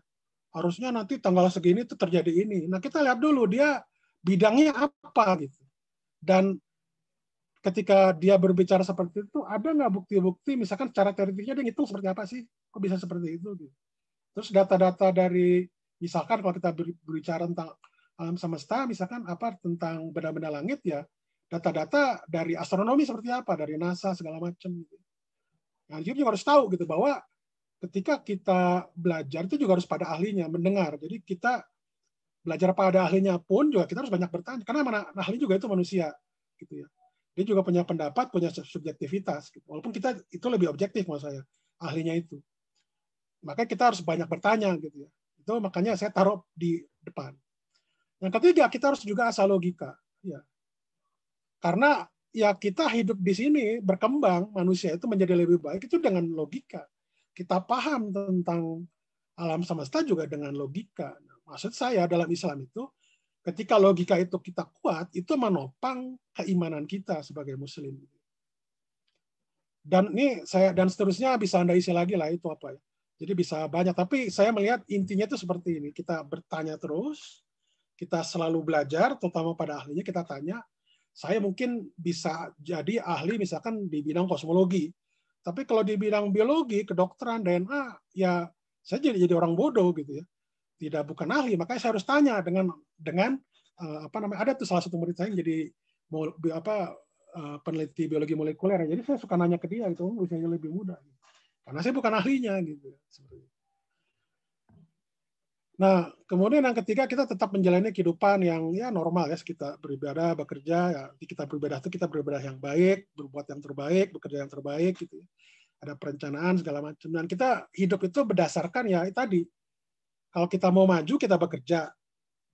Harusnya nanti tanggal segini itu terjadi ini. Nah, kita lihat dulu dia bidangnya apa gitu. Dan ketika dia berbicara seperti itu, ada nggak bukti-bukti misalkan secara teoritiknya dia ngitung seperti apa sih? Kok bisa seperti itu gitu. Terus data-data dari misalkan kalau kita berbicara tentang alam semesta, misalkan apa tentang benda-benda langit ya, data-data dari astronomi seperti apa, dari NASA segala macam gitu. Nah, dia juga harus tahu gitu bahwa ketika kita belajar itu juga harus pada ahlinya, mendengar. Jadi kita belajar pada ahlinya pun juga kita harus banyak bertanya. Karena ahli juga itu manusia, gitu ya. Dia juga punya pendapat, punya subjektivitas. Gitu. Walaupun kita itu lebih objektif maksud saya, ahlinya itu. Makanya kita harus banyak bertanya, gitu ya. Itu makanya saya taruh di depan. Yang ketiga, kita harus juga asal logika. Ya. Karena ya kita hidup di sini, berkembang, manusia itu menjadi lebih baik itu dengan logika. Kita paham tentang alam semesta juga dengan logika. Maksud saya dalam Islam itu, ketika logika itu kita kuat, itu menopang keimanan kita sebagai Muslim. Dan dan seterusnya bisa Anda isi lagi lah itu apa ya. Jadi bisa banyak. Tapi saya melihat intinya itu seperti ini. Kita bertanya terus, kita selalu belajar, terutama pada ahlinya kita tanya. Saya mungkin bisa jadi ahli misalkan di bidang kosmologi. Tapi kalau di bidang biologi, kedokteran, DNA, ya saya jadi orang bodoh gitu ya. Bukan ahli, makanya saya harus tanya dengan apa namanya, ada tuh salah satu murid saya yang jadi peneliti biologi molekuler. Jadi saya suka nanya ke dia gitu, usianya lebih muda. Karena saya bukan ahlinya gitu. Nah, kemudian yang ketiga kita tetap menjalani kehidupan yang ya normal ya, kita beribadah, bekerja, ya kita beribadah yang baik, berbuat yang terbaik, bekerja yang terbaik gitu. Ada perencanaan segala macam. Dan kita hidup itu berdasarkan ya tadi. Kalau kita mau maju kita bekerja.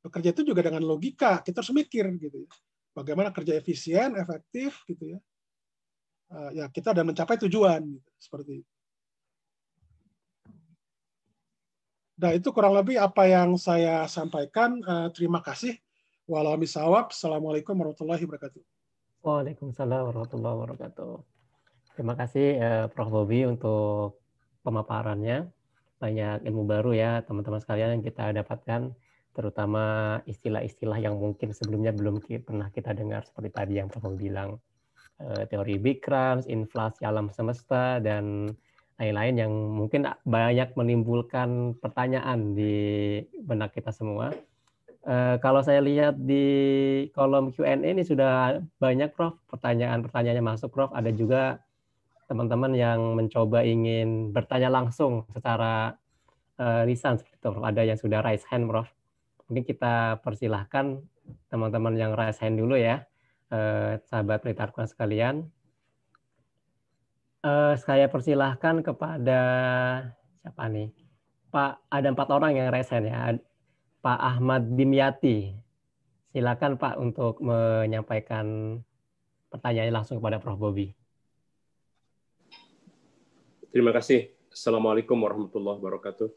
Bekerja itu juga dengan logika, kita harus mikir gitu ya. Bagaimana kerja efisien, efektif gitu ya. Ya kita dan mencapai tujuan gitu, seperti itu. Nah, itu kurang lebih apa yang saya sampaikan. Terima kasih. Walau misawab. Assalamualaikum warahmatullahi wabarakatuh. Waalaikumsalam warahmatullahi wabarakatuh. Terima kasih Prof. Bobby untuk pemaparannya. Banyak ilmu baru ya teman-teman sekalian yang kita dapatkan, terutama istilah-istilah yang mungkin sebelumnya belum pernah kita dengar seperti tadi yang Prof. bilang, teori Big Crunch, inflasi alam semesta, dan lain-lain yang mungkin banyak menimbulkan pertanyaan di benak kita semua. Kalau saya lihat di kolom Q&A ini sudah banyak Prof, pertanyaan-pertanyaannya masuk Prof. Ada juga teman-teman yang mencoba ingin bertanya langsung secara lisan seperti itu. Ada yang sudah raise hand, Prof. Mungkin kita persilahkan teman-teman yang raise hand dulu ya, sahabat pelita Al-Quran sekalian. Saya persilahkan kepada siapa nih? Pak, ada 4 orang yang raise hand ya. Pak Ahmad Dimyati. Silakan Pak untuk menyampaikan pertanyaannya langsung kepada Prof. Bobby. Terima kasih. Assalamualaikum warahmatullahi wabarakatuh.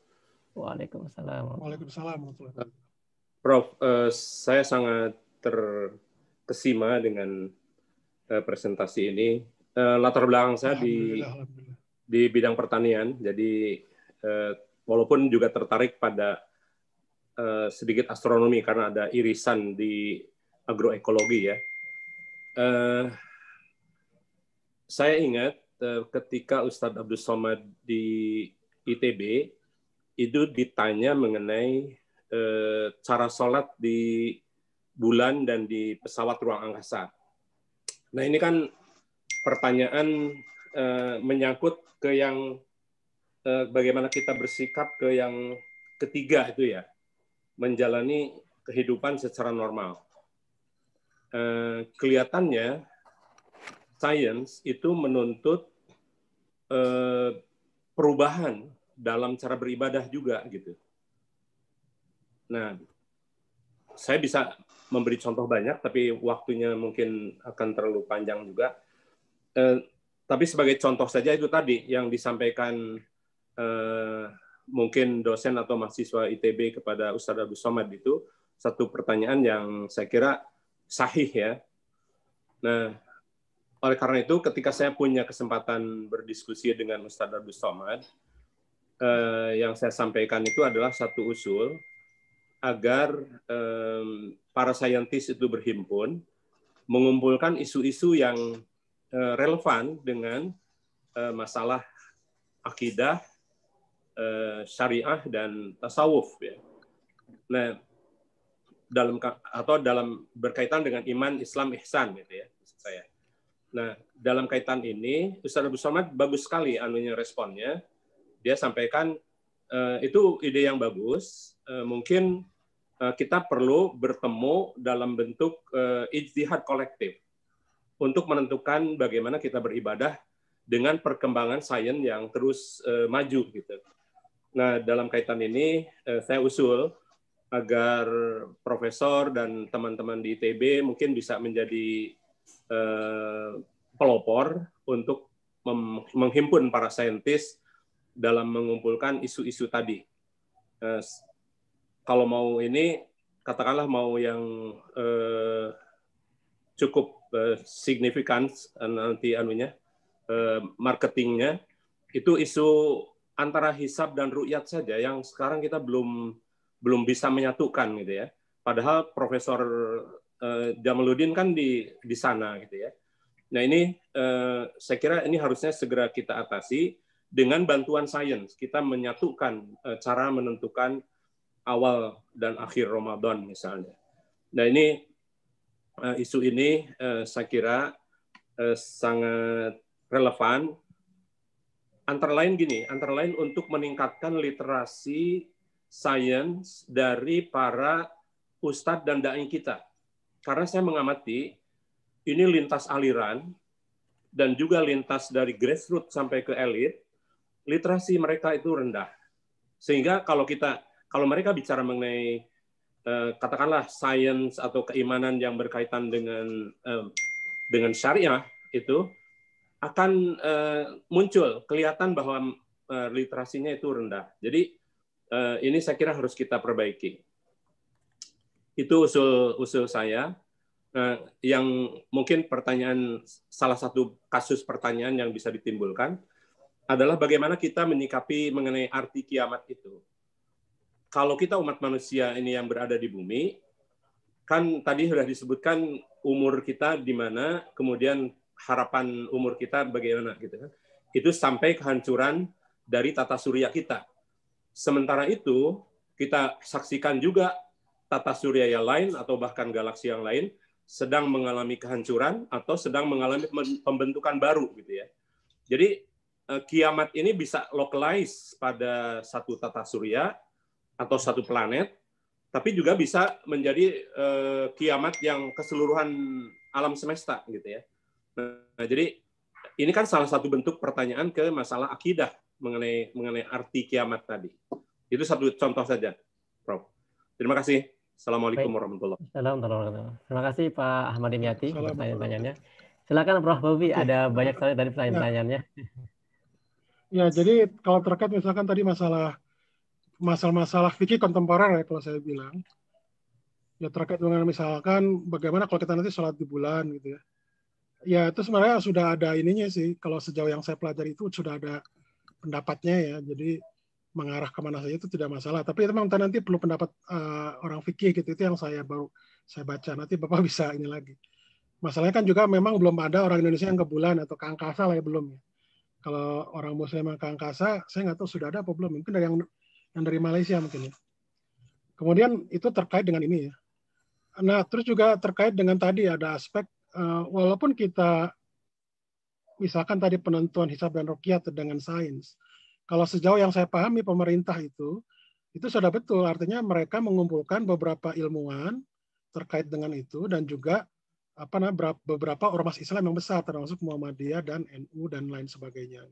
Waalaikumsalam. Waalaikumsalam warahmatullahi wabarakatuh. Prof, saya sangat terkesima dengan presentasi ini. Latar belakang saya di bidang pertanian, jadi walaupun juga tertarik pada sedikit astronomi karena ada irisan di agroekologi ya. Saya ingat ketika Ustadz Abdul Somad di ITB itu ditanya mengenai cara sholat di bulan dan di pesawat ruang angkasa. Nah ini kan pertanyaan menyangkut ke yang bagaimana kita bersikap ke yang ketiga itu ya, menjalani kehidupan secara normal. Kelihatannya sains itu menuntut perubahan dalam cara beribadah juga gitu. Nah, saya bisa memberi contoh banyak, tapi waktunya mungkin akan terlalu panjang juga. Tapi sebagai contoh saja itu tadi yang disampaikan mungkin dosen atau mahasiswa ITB kepada Ustadz Abdul Somad itu satu pertanyaan yang saya kira sahih ya. Nah, oleh karena itu ketika saya punya kesempatan berdiskusi dengan Ustadz Abdul Somad, yang saya sampaikan itu adalah satu usul agar para saintis itu berhimpun, mengumpulkan isu-isu yang relevan dengan masalah akidah, syariah dan tasawuf ya. Nah, dalam berkaitan dengan iman, Islam, ihsan gitu ya maksud saya. Nah, dalam kaitan ini Ustadz Abdul Somad bagus sekali responnya. Dia sampaikan itu ide yang bagus. Mungkin kita perlu bertemu dalam bentuk ijtihad kolektif untuk menentukan bagaimana kita beribadah dengan perkembangan sains yang terus maju gitu. Nah, dalam kaitan ini saya usul agar profesor dan teman-teman di ITB mungkin bisa menjadi pelopor untuk menghimpun para saintis dalam mengumpulkan isu-isu tadi. Kalau mau ini, katakanlah mau yang cukup signifikan nanti marketingnya, itu isu antara hisab dan ru'yat saja yang sekarang kita belum bisa menyatukan gitu ya. Padahal Profesor Jamaluddin kan di sana gitu ya. Nah ini saya kira ini harusnya segera kita atasi dengan bantuan sains. Kita menyatukan cara menentukan awal dan akhir Ramadan misalnya. Nah ini isu ini saya kira sangat relevan. Antara lain untuk meningkatkan literasi sains dari para ustadz dan dai kita. Karena saya mengamati ini lintas aliran dan juga lintas dari grassroots sampai ke elit, literasi mereka itu rendah. Sehingga kalau mereka bicara mengenai katakanlah sains atau keimanan yang berkaitan dengan syariah itu akan muncul, kelihatan bahwa literasinya itu rendah. Jadi ini saya kira harus kita perbaiki. Itu usul saya. Yang mungkin salah satu kasus pertanyaan yang bisa ditimbulkan adalah bagaimana kita menyikapi mengenai arti kiamat itu. Kalau kita umat manusia ini yang berada di bumi, kan tadi sudah disebutkan umur kita di mana, kemudian harapan umur kita bagaimana gitu kan. Itu sampai kehancuran dari tata surya kita. Sementara itu, kita saksikan juga tata surya yang lain atau bahkan galaksi yang lain sedang mengalami kehancuran atau sedang mengalami pembentukan baru gitu ya. Jadi kiamat ini bisa localize pada satu tata surya atau satu planet, tapi juga bisa menjadi kiamat yang keseluruhan alam semesta gitu ya. Nah, jadi ini kan salah satu bentuk pertanyaan ke masalah akidah mengenai arti kiamat tadi. Itu satu contoh saja, Prof. Terima kasih. Assalamualaikum warahmatullahi wabarakatuh. Terima kasih Pak Ahmad Dimyati untuk pertanyaan-pertanyaannya. Silakan Prof. Bobi, ada banyak sekali tadi pertanyaan-pertanyaannya. Ya, jadi kalau terkait misalkan tadi masalah fikih kontemporer ya kalau saya bilang, ya terkait dengan misalkan bagaimana kalau kita nanti sholat di bulan gitu ya. Ya itu sebenarnya sudah ada ininya sih, kalau sejauh yang saya pelajari itu sudah ada pendapatnya ya, jadi mengarah kemana saja itu tidak masalah. Tapi memang nanti perlu pendapat orang fikih gitu, itu yang saya baca. Nanti Bapak bisa ini lagi. Masalahnya kan juga memang belum ada orang Indonesia yang ke bulan atau ke angkasa lah ya, belum ya. Kalau orang Muslim yang ke angkasa, saya nggak tahu sudah ada apa belum. Mungkin dari yang dari Malaysia mungkin ya. Kemudian itu terkait dengan ini ya. Nah, terus juga terkait dengan tadi ada aspek, walaupun kita, misalkan tadi penentuan hisab dan ruqyah dengan sains, kalau sejauh yang saya pahami pemerintah itu sudah betul, artinya mereka mengumpulkan beberapa ilmuwan terkait dengan itu, dan juga beberapa ormas Islam yang besar, termasuk Muhammadiyah dan NU dan lain sebagainya.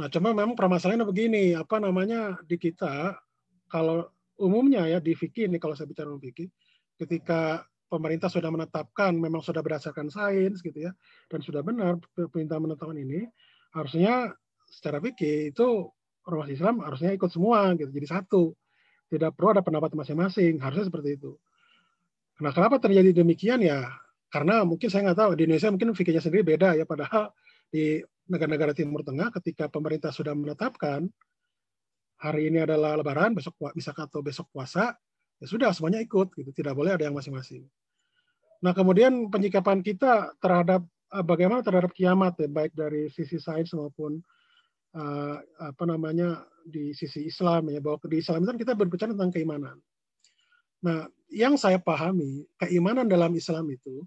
Nah, cuma memang permasalahannya begini, di kita, kalau umumnya ya di fikih ini, kalau saya bicara fikih, ketika pemerintah sudah menetapkan, memang sudah berdasarkan sains gitu ya, dan sudah benar perintah menetapkan ini, harusnya secara fikih itu ormas Islam harusnya ikut semua gitu, jadi satu, tidak perlu ada pendapat masing-masing, harusnya seperti itu. Nah, kenapa terjadi demikian ya? Karena mungkin saya nggak tahu, di Indonesia mungkin fikihnya sendiri beda ya, padahal di negara-negara Timur Tengah ketika pemerintah sudah menetapkan hari ini adalah Lebaran, besok puasa, ya sudah semuanya ikut gitu, tidak boleh ada yang masing-masing. Nah, kemudian penyikapan kita terhadap bagaimana terhadap kiamat ya, baik dari sisi sains maupun di sisi Islam ya, bahwa di Islam itu kita berbicara tentang keimanan. Nah, yang saya pahami, keimanan dalam Islam itu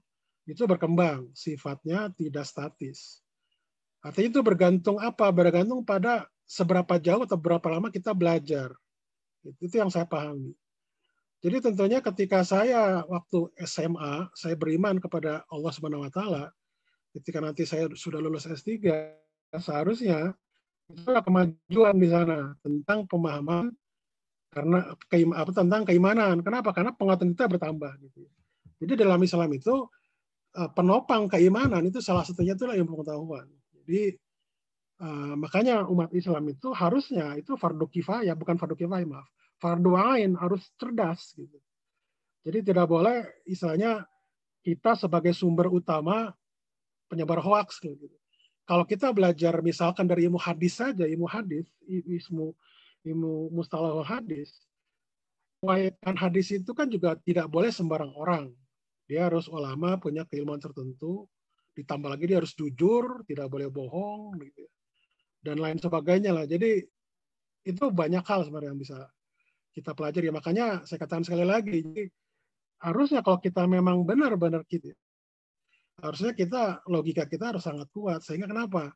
berkembang, sifatnya tidak statis. Artinya itu bergantung apa? Bergantung pada seberapa jauh atau berapa lama kita belajar. Itu yang saya pahami. Jadi tentunya ketika saya waktu SMA, saya beriman kepada Allah Subhanahu wa Ta'ala, ketika nanti saya sudah lulus S3, seharusnya itu ada kemajuan di sana tentang pemahaman tentang keimanan. Kenapa? Karena pengetahuan kita bertambah. Gitu. Jadi dalam Islam itu penopang keimanan itu salah satunya itulah ilmu pengetahuan. Jadi makanya umat Islam itu harusnya itu fardu kifayah, bukan fardu kifayah, maaf, fardu ain, harus cerdas gitu. Jadi tidak boleh istilahnya kita sebagai sumber utama penyebar hoaks gitu. Kalau kita belajar misalkan dari ilmu hadis saja, ilmu mustalahul hadis, riwayatkan hadis itu kan juga tidak boleh sembarang orang. Dia harus ulama, punya keilmuan tertentu, ditambah lagi dia harus jujur, tidak boleh bohong, gitu. Dan lain sebagainya lah. Jadi itu banyak hal sebenarnya yang bisa kita pelajari. Makanya saya katakan sekali lagi, jadi harusnya kalau kita memang benar-benar harusnya logika kita harus sangat kuat. Sehingga kenapa?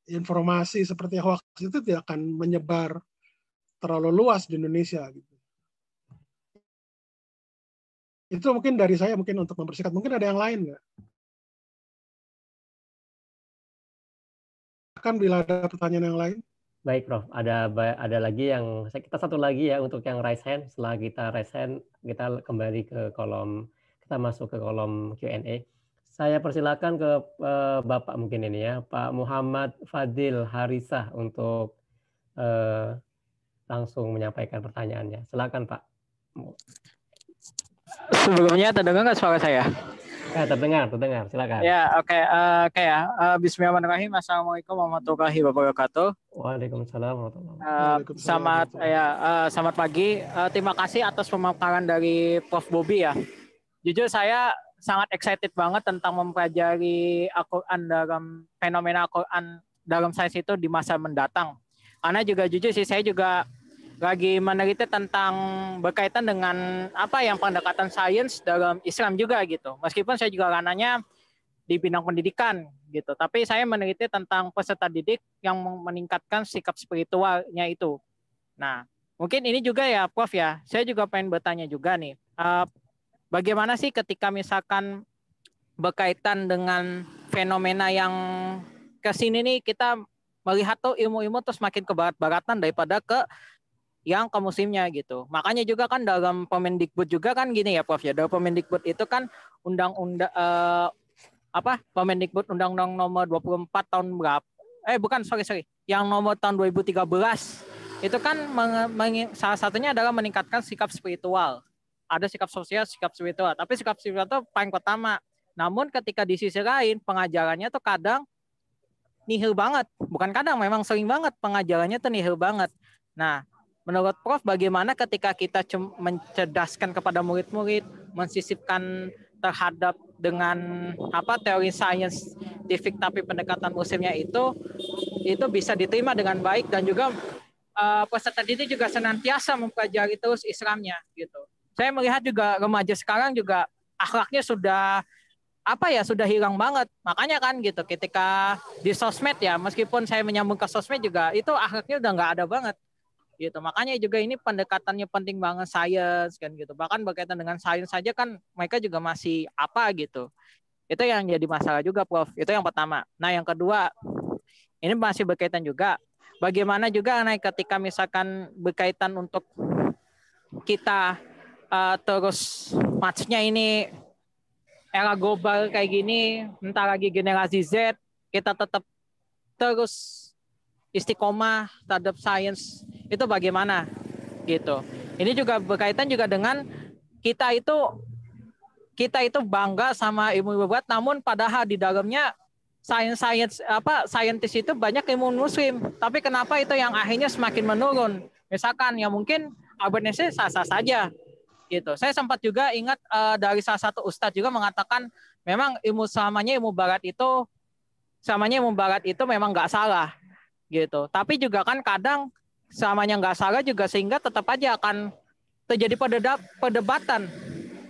Informasi seperti hoax itu tidak akan menyebar terlalu luas di Indonesia. Gitu. Itu mungkin dari saya mungkin untuk mempersingkat. Mungkin ada yang lain nggak? Kan bila ada pertanyaan yang lain. Baik, Prof. Ada lagi yang kita satu lagi ya untuk yang raise hand. Setelah kita raise hand, kita kembali ke kolom, kita masuk ke kolom Q&A. Saya persilakan ke Bapak mungkin ini ya, Pak Muhammad Fadil Harisah untuk langsung menyampaikan pertanyaannya. Silakan, Pak. Sebelumnya terdengar nggak suara saya? Terdengar. Silakan. Ya, oke. Bismillahirrahmanirrahim. Assalamualaikum warahmatullahi wabarakatuh. Waalaikumsalam warahmatullahi wabarakatuh. Selamat pagi. Terima kasih atas pemaparan dari Prof. Bobby ya. Jujur saya sangat excited banget tentang mempelajari Al-Quran dalam fenomena Al-Quran dalam sains itu di masa mendatang. Karena juga jujur sih saya juga lagi meneliti tentang berkaitan dengan apa yang pendekatan sains dalam Islam juga gitu. Meskipun saya juga ranahnya di bidang pendidikan gitu, tapi saya meneliti tentang peserta didik yang meningkatkan sikap spiritualnya itu. Nah, mungkin ini juga ya Prof ya, saya juga pengen bertanya juga nih, bagaimana sih ketika misalkan berkaitan dengan fenomena yang kesini nih kita melihat tuh ilmu-ilmu terus makin ke barat-baratan daripada ke yang ke musimnya gitu. Makanya juga kan dalam Permendikbud juga kan gini ya Prof ya. Dalam Permendikbud itu kan undang-undang Permendikbud Undang-Undang nomor 24 tahun berapa? Yang nomor tahun 2013 itu kan salah satunya adalah meningkatkan sikap spiritual. Ada sikap sosial, sikap spiritual. Tapi sikap spiritual itu paling pertama. Namun ketika di sisi lain pengajarannya tuh kadang nihil banget. Bukan kadang, memang sering banget pengajarannya tuh nihil banget. Nah, menurut Prof, bagaimana ketika kita mencerdaskan kepada murid-murid, mensisipkan terhadap dengan teori saintifik tapi pendekatan musimnya itu bisa diterima dengan baik dan juga peserta didik juga senantiasa mempelajari terus Islamnya gitu. Saya melihat juga remaja sekarang juga akhlaknya sudah sudah hilang banget. Makanya kan gitu ketika di sosmed ya, meskipun saya menyambung ke sosmed juga itu akhlaknya udah nggak ada banget. Gitu. Makanya juga ini pendekatannya penting banget sains kan gitu. Bahkan berkaitan dengan sains saja kan mereka juga masih gitu. Itu yang jadi masalah juga Prof. Itu yang pertama. Nah, yang kedua ini masih berkaitan juga bagaimana juga ketika misalkan berkaitan untuk kita terus maksudnya ini era global kayak gini, entar lagi generasi Z, kita tetap terus istiqomah terhadap sains itu bagaimana gitu. Ini juga berkaitan juga dengan kita itu bangga sama ilmu nubuat, namun padahal di dalamnya saintis itu banyak ilmu muslim. Tapi kenapa itu yang akhirnya semakin menurun? Misalkan ya mungkin Albert Einstein sah-sah saja gitu. Saya sempat juga ingat dari salah satu ustadz juga mengatakan memang selamanya ilmu barat itu memang nggak salah gitu. Tapi juga kan kadang selamanya nggak salah juga sehingga tetap aja akan terjadi perdebatan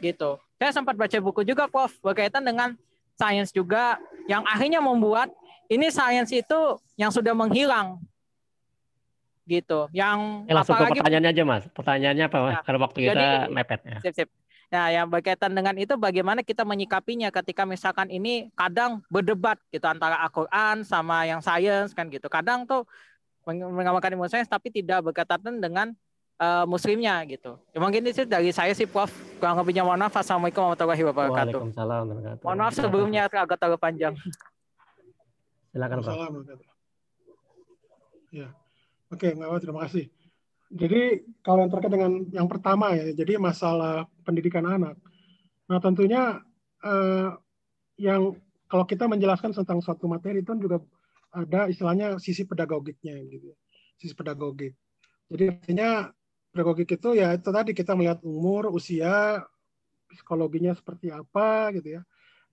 gitu. Saya sempat baca buku juga Prof berkaitan dengan sains juga yang akhirnya membuat ini sains itu yang sudah menghilang gitu. Yang langsung ke pertanyaannya aja Mas. Pertanyaannya apa Mas? Nah, karena waktu kita mepet ya. Sip. Nah, yang berkaitan dengan itu bagaimana kita menyikapinya ketika misalkan ini kadang berdebat gitu antara Al-Quran sama yang sains kan gitu. Kadang tuh mengamalkan ilmu sains tapi tidak berkaitan dengan muslimnya gitu. Ya, mungkin itu dari saya sih Prof. Kurang lebihnya mohon maaf. Assalamualaikum warahmatullahi wabarakatuh. Waalaikumsalam warahmatullahi wabarakatuh. Mohon maaf sebelumnya agak terlalu panjang. Silakan Prof. Ya. Oke, Mbak, terima kasih. Jadi kalau yang terkait dengan yang pertama ya, jadi masalah pendidikan anak. Nah tentunya yang kalau kita menjelaskan tentang suatu materi itu juga ada istilahnya sisi pedagogiknya gitu. Sisi pedagogik. Jadi artinya pedagogik itu ya itu tadi kita melihat umur, usia, psikologinya seperti apa gitu ya.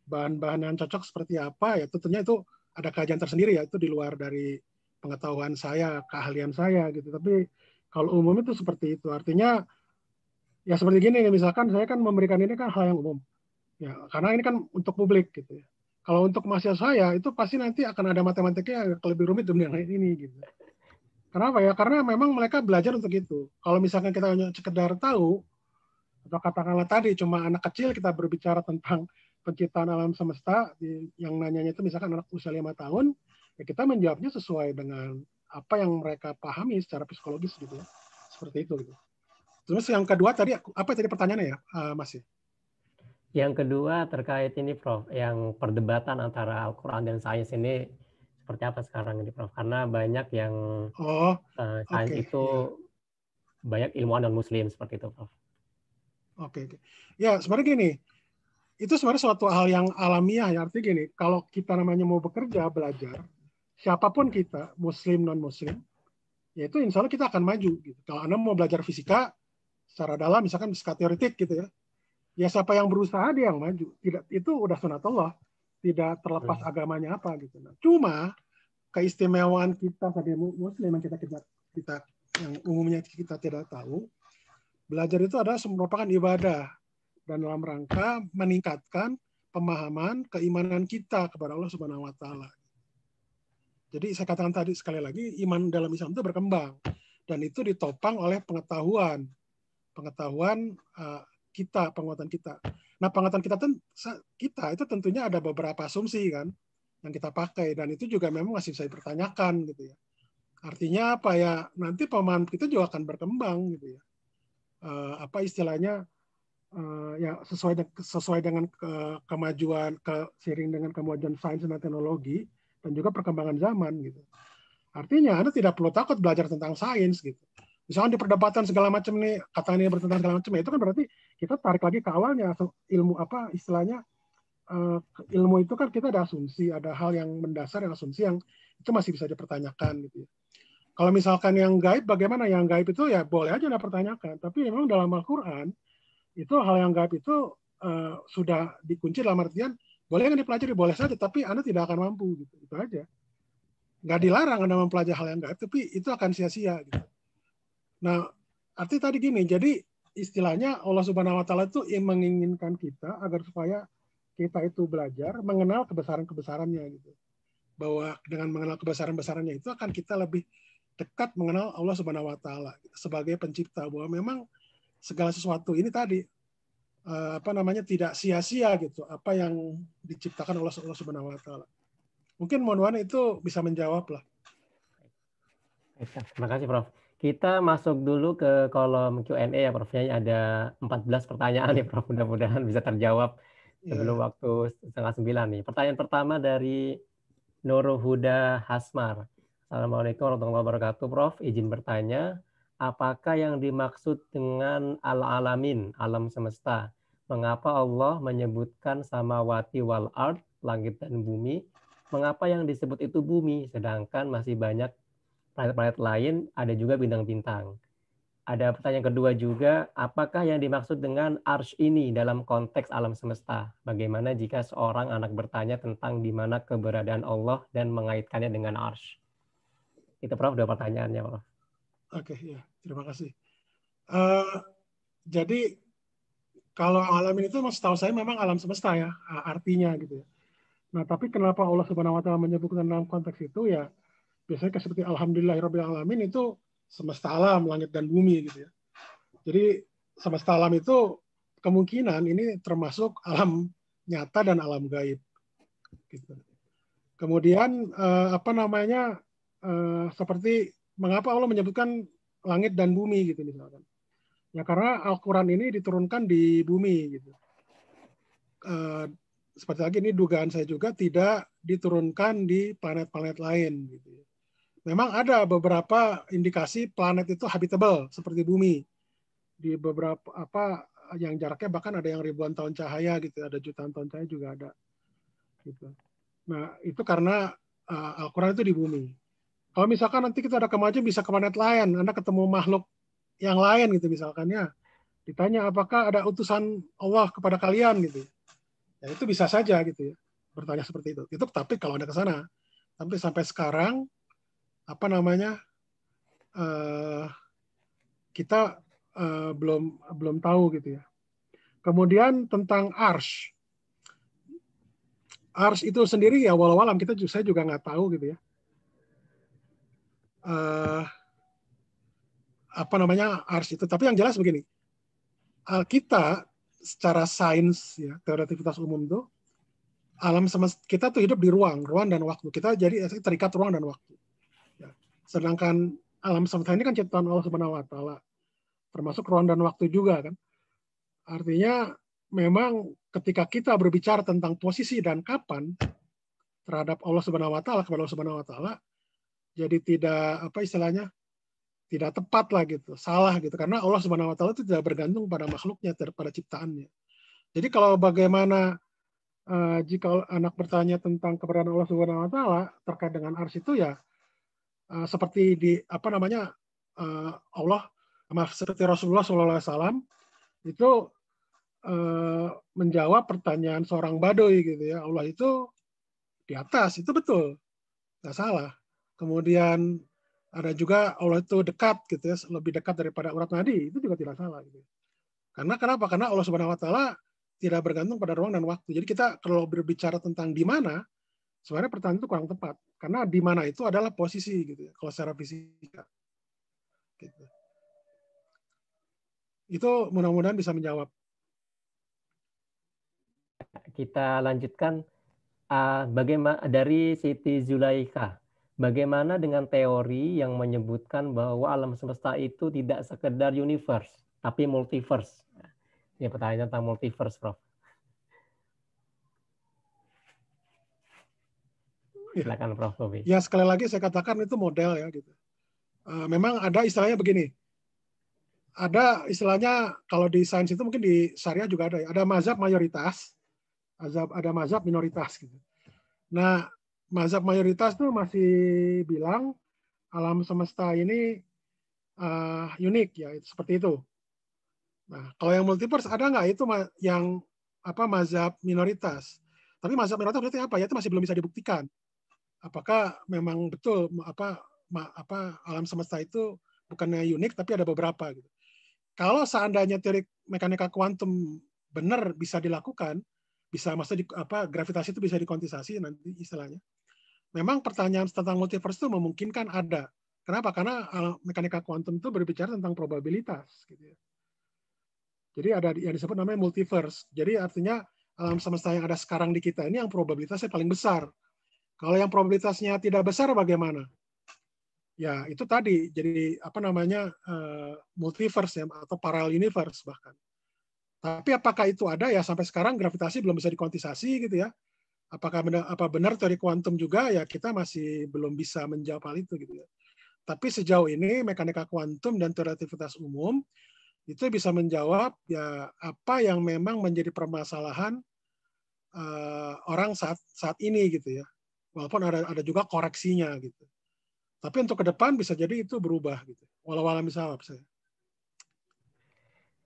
Bahan-bahan yang cocok seperti apa ya tentunya itu ada kajian tersendiri ya, itu di luar dari pengetahuan saya, keahlian saya gitu. Tapi kalau umum itu seperti itu. Artinya ya seperti gini, misalkan saya kan memberikan ini kan hal yang umum. Ya, karena ini kan untuk publik gitu ya. Kalau untuk mahasiswa saya itu pasti nanti akan ada matematikanya yang lebih rumit dibanding ini gitu. Kenapa ya? Karena memang mereka belajar untuk itu. Kalau misalkan kita hanya sekedar tahu atau katakanlah tadi cuma anak kecil kita berbicara tentang penciptaan alam semesta yang nanyanya itu misalkan anak usia 5 tahun, ya kita menjawabnya sesuai dengan apa yang mereka pahami secara psikologis gitu ya. Seperti itu gitu. Terus yang kedua tadi apa tadi pertanyaannya ya, Mas? Yang kedua terkait ini Prof, yang perdebatan antara Al-Quran dan sains ini seperti apa sekarang ini Prof? Karena banyak yang sains itu banyak ilmuwan non-muslim seperti itu Prof. Oke. Ya sebenarnya gini, itu sebenarnya suatu hal yang alamiah ya. Artinya gini, kalau kita namanya mau bekerja, belajar, siapapun kita, muslim, non-muslim, ya itu insya Allah kita akan maju. Gitu. Kalau Anda mau belajar fisika secara dalam, misalkan fisika teoretik gitu ya, ya siapa yang berusaha dia yang maju. Tidak, itu udah sunatullah, tidak terlepas agamanya apa gitu. Nah, cuma keistimewaan kita sebagai muslim yang kita yang umumnya kita tidak tahu, belajar itu adalah merupakan ibadah dan dalam rangka meningkatkan pemahaman keimanan kita kepada Allah Subhanahu wa taala. Jadi saya katakan tadi sekali lagi, iman dalam Islam itu berkembang dan itu ditopang oleh penguatan kita. Nah, penguatan kita itu tentunya ada beberapa asumsi kan yang kita pakai dan itu juga memang masih bisa dipertanyakan gitu ya. Artinya apa ya? Nanti pemahaman kita juga akan berkembang gitu ya. Apa istilahnya? Ya sesuai dengan kemajuan seiring dengan kemajuan sains dan teknologi dan juga perkembangan zaman gitu. Artinya Anda tidak perlu takut belajar tentang sains gitu. Misalnya di perdebatan segala macam nih, katanya bertentang segala macam, itu kan berarti kita tarik lagi ke awalnya, ilmu apa istilahnya, ilmu itu kan kita ada asumsi, ada hal yang mendasar, yang asumsi yang itu masih bisa dipertanyakan gitu ya. Kalau misalkan yang gaib, bagaimana? Yang gaib itu ya boleh aja Anda pertanyakan, tapi memang dalam Al-Quran, itu hal yang gaib itu sudah dikunci dalam artian, boleh nggak dipelajari? Boleh saja, tapi Anda tidak akan mampu gitu, itu aja. Nggak dilarang Anda mempelajari hal yang gaib, tapi itu akan sia-sia gitu. Nah, arti tadi gini, jadi istilahnya Allah Subhanahu wa taala itu menginginkan kita agar supaya kita itu belajar mengenal kebesaran-kebesarannya gitu. Bahwa dengan mengenal kebesaran-besarannya itu akan kita lebih dekat mengenal Allah Subhanahu wa taala gitu, sebagai pencipta, bahwa memang segala sesuatu ini tadi tidak sia-sia gitu apa yang diciptakan oleh Allah Subhanahu wa taala. Mungkin mohon itu bisa menjawab lah. Terima kasih Prof. Kita masuk dulu ke kolom Q&A ya Prof. Ada 14 pertanyaan nih Prof. Mudah-mudahan bisa terjawab sebelum waktu 8:30 nih. Pertanyaan pertama dari Nurul Huda Hasmar. Assalamualaikum warahmatullahi wabarakatuh Prof. Izin bertanya, apakah yang dimaksud dengan al-alamin, alam semesta? Mengapa Allah menyebutkan samawati wal ard, langit dan bumi? Mengapa yang disebut itu bumi, sedangkan masih banyak planet-planet lain, ada juga bintang-bintang. Ada pertanyaan kedua juga, apakah yang dimaksud dengan arsy ini dalam konteks alam semesta? Bagaimana jika seorang anak bertanya tentang di mana keberadaan Allah dan mengaitkannya dengan arsy? Itu Prof, dua pertanyaannya Prof. Oke, ya, terima kasih. Jadi kalau alamin itu setahu saya memang alam semesta ya, artinya gitu ya. Nah, tapi kenapa Allah Subhanahu wa taala menyebutkan dalam konteks itu ya? Biasanya seperti alhamdulillahirabbil alamin itu semesta alam, langit dan bumi gitu ya. Jadi semesta alam itu kemungkinan ini termasuk alam nyata dan alam gaib. Gitu. Kemudian seperti mengapa Allah menyebutkan langit dan bumi gitu misalkan. Ya karena Al-Quran ini diturunkan di bumi gitu. Seperti lagi ini dugaan saya juga tidak diturunkan di planet-planet lain gitu ya. Memang ada beberapa indikasi planet itu habitable seperti bumi. Di beberapa yang jaraknya bahkan ada yang ribuan tahun cahaya gitu, ada jutaan tahun cahaya juga ada. Gitu. Nah, itu karena Al-Quran itu di bumi. Kalau misalkan nanti kita ada kemajuan bisa ke planet lain, Anda ketemu makhluk yang lain gitu misalkan ya. Ditanya apakah ada utusan Allah kepada kalian gitu. Ya itu bisa saja gitu ya. Bertanya seperti itu. Itu tapi kalau Anda ke sana. Tapi sampai sekarang kita belum tahu gitu ya. Kemudian tentang arsy. Arsy itu sendiri ya walau alam saya juga nggak tahu gitu ya. Arsy itu. Tapi yang jelas begini. Kita secara sains ya, teoretivitas umum itu alam semesta kita tuh hidup di ruang dan waktu. Kita jadi terikat ruang dan waktu. Sedangkan alam semesta ini kan ciptaan Allah Subhanahu wa taala, termasuk ruang dan waktu juga kan. Artinya memang ketika kita berbicara tentang posisi dan kapan terhadap Allah Subhanahu wa taala, kepada Allah Subhanahu wa taala, jadi tidak apa istilahnya, tidak tepat lah gitu, salah gitu, karena Allah Subhanahu wa taala itu tidak bergantung pada makhluknya, pada ciptaannya. Jadi kalau bagaimana jika anak bertanya tentang keberadaan Allah Subhanahu wa taala terkait dengan arsy itu ya seperti di apa namanya seperti Rasulullah SAW itu menjawab pertanyaan seorang Baduy gitu ya, Allah itu di atas, itu betul, nggak salah. Kemudian ada juga Allah itu dekat gitu ya, lebih dekat daripada urat nadi, itu juga tidak salah gitu. Karena kenapa? Karena Allah Subhanahu wa taala tidak bergantung pada ruang dan waktu. Jadi kita kalau berbicara tentang di mana, sebenarnya pertanyaan itu kurang tepat. Karena di mana itu adalah posisi gitu ya, kalau secara fisika. Gitu. Itu mudah-mudahan bisa menjawab. Kita lanjutkan bagaimana dari Siti Zulaikha. Bagaimana dengan teori yang menyebutkan bahwa alam semesta itu tidak sekedar universe, tapi multiverse? Ini pertanyaan tentang multiverse, Prof. Silakan, Prof. Bobi. Ya, sekali lagi saya katakan itu model ya gitu. Memang ada istilahnya begini. Ada istilahnya kalau di sains itu mungkin di syariah juga ada ya. Ada mazhab mayoritas, ada mazhab minoritas gitu. Nah, mazhab mayoritas itu masih bilang alam semesta ini unik ya, seperti itu. Nah, kalau yang multiverse ada nggak itu yang apa mazhab minoritas? Tapi mazhab minoritas berarti apa? Ya itu masih belum bisa dibuktikan. Apakah memang betul apa alam semesta itu bukannya unik tapi ada beberapa gitu. Kalau seandainya teori mekanika kuantum benar bisa dilakukan, bisa maksudnya gravitasi itu bisa dikuantisasi nanti istilahnya. Memang pertanyaan tentang multiverse itu memungkinkan ada. Kenapa? Karena mekanika kuantum itu berbicara tentang probabilitas gitu ya. Jadi ada yang disebut namanya multiverse. Jadi artinya alam semesta yang ada sekarang di kita ini yang probabilitasnya paling besar. Kalau yang probabilitasnya tidak besar bagaimana? Ya itu tadi jadi apa namanya multiverse ya, atau parallel universe bahkan. Tapi apakah itu ada ya sampai sekarang gravitasi belum bisa dikuantisasi gitu ya. Apakah benar teori kuantum juga ya kita masih belum bisa menjawab hal itu gitu ya. Tapi sejauh ini mekanika kuantum dan teori relativitas umum itu bisa menjawab ya apa yang memang menjadi permasalahan orang saat ini gitu ya. Walaupun ada juga koreksinya gitu. Tapi untuk ke depan bisa jadi itu berubah gitu. Walau misalnya saya.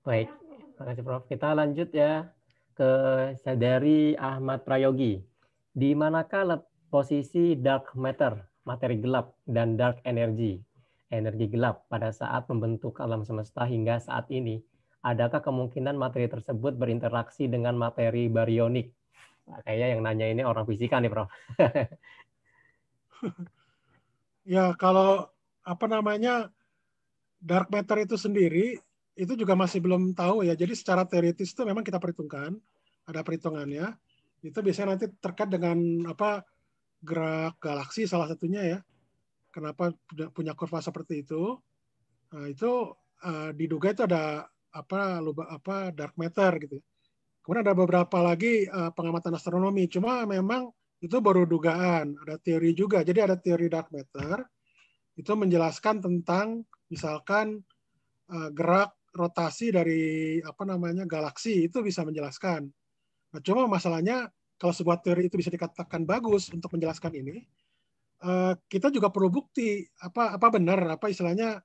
Baik, terima kasih Prof. Kita lanjut ya ke dari Ahmad Prayogi. Di manakah posisi dark matter, materi gelap, dan dark energy, energi gelap pada saat membentuk alam semesta hingga saat ini? Adakah kemungkinan materi tersebut berinteraksi dengan materi barionik? Nah, kayaknya yang nanya ini orang fisika nih, Prof. Ya, kalau apa namanya dark matter itu sendiri itu juga masih belum tahu ya. Jadi secara teoritis itu memang kita perhitungkan, ada perhitungannya. Itu biasanya nanti terkait dengan apa gerak galaksi salah satunya ya. Kenapa punya kurva seperti itu? Nah, itu diduga itu ada apa dark matter gitu. Kemudian ada beberapa lagi pengamatan astronomi. Cuma memang itu baru dugaan. Ada teori juga. Jadi ada teori dark matter itu menjelaskan tentang misalkan gerak rotasi dari apa namanya galaksi itu bisa menjelaskan. Nah, cuma masalahnya kalau sebuah teori itu bisa dikatakan bagus untuk menjelaskan ini, kita juga perlu bukti apa benar apa istilahnya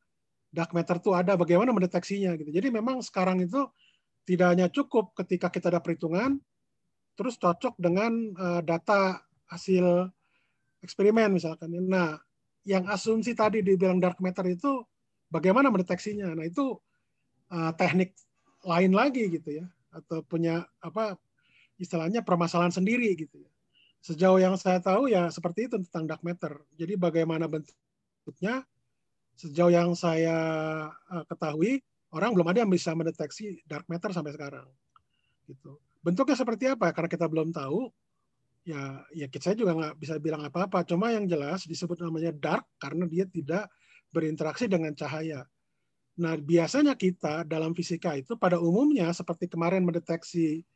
dark matter itu ada, bagaimana mendeteksinya gitu. Jadi memang sekarang itu tidak hanya cukup ketika kita ada perhitungan terus cocok dengan data hasil eksperimen misalkan. Nah, yang asumsi tadi dibilang dark matter itu bagaimana mendeteksinya? Nah, itu teknik lain lagi gitu ya, atau punya apa istilahnya permasalahan sendiri gitu ya. Sejauh yang saya tahu ya seperti itu tentang dark matter. Jadi bagaimana bentuknya, sejauh yang saya ketahui orang belum ada yang bisa mendeteksi dark matter sampai sekarang. Gitu. Bentuknya seperti apa? Karena kita belum tahu. Ya saya juga nggak bisa bilang apa-apa. Cuma yang jelas disebut namanya dark karena dia tidak berinteraksi dengan cahaya. Nah, biasanya kita dalam fisika itu pada umumnya seperti kemarin mendeteksi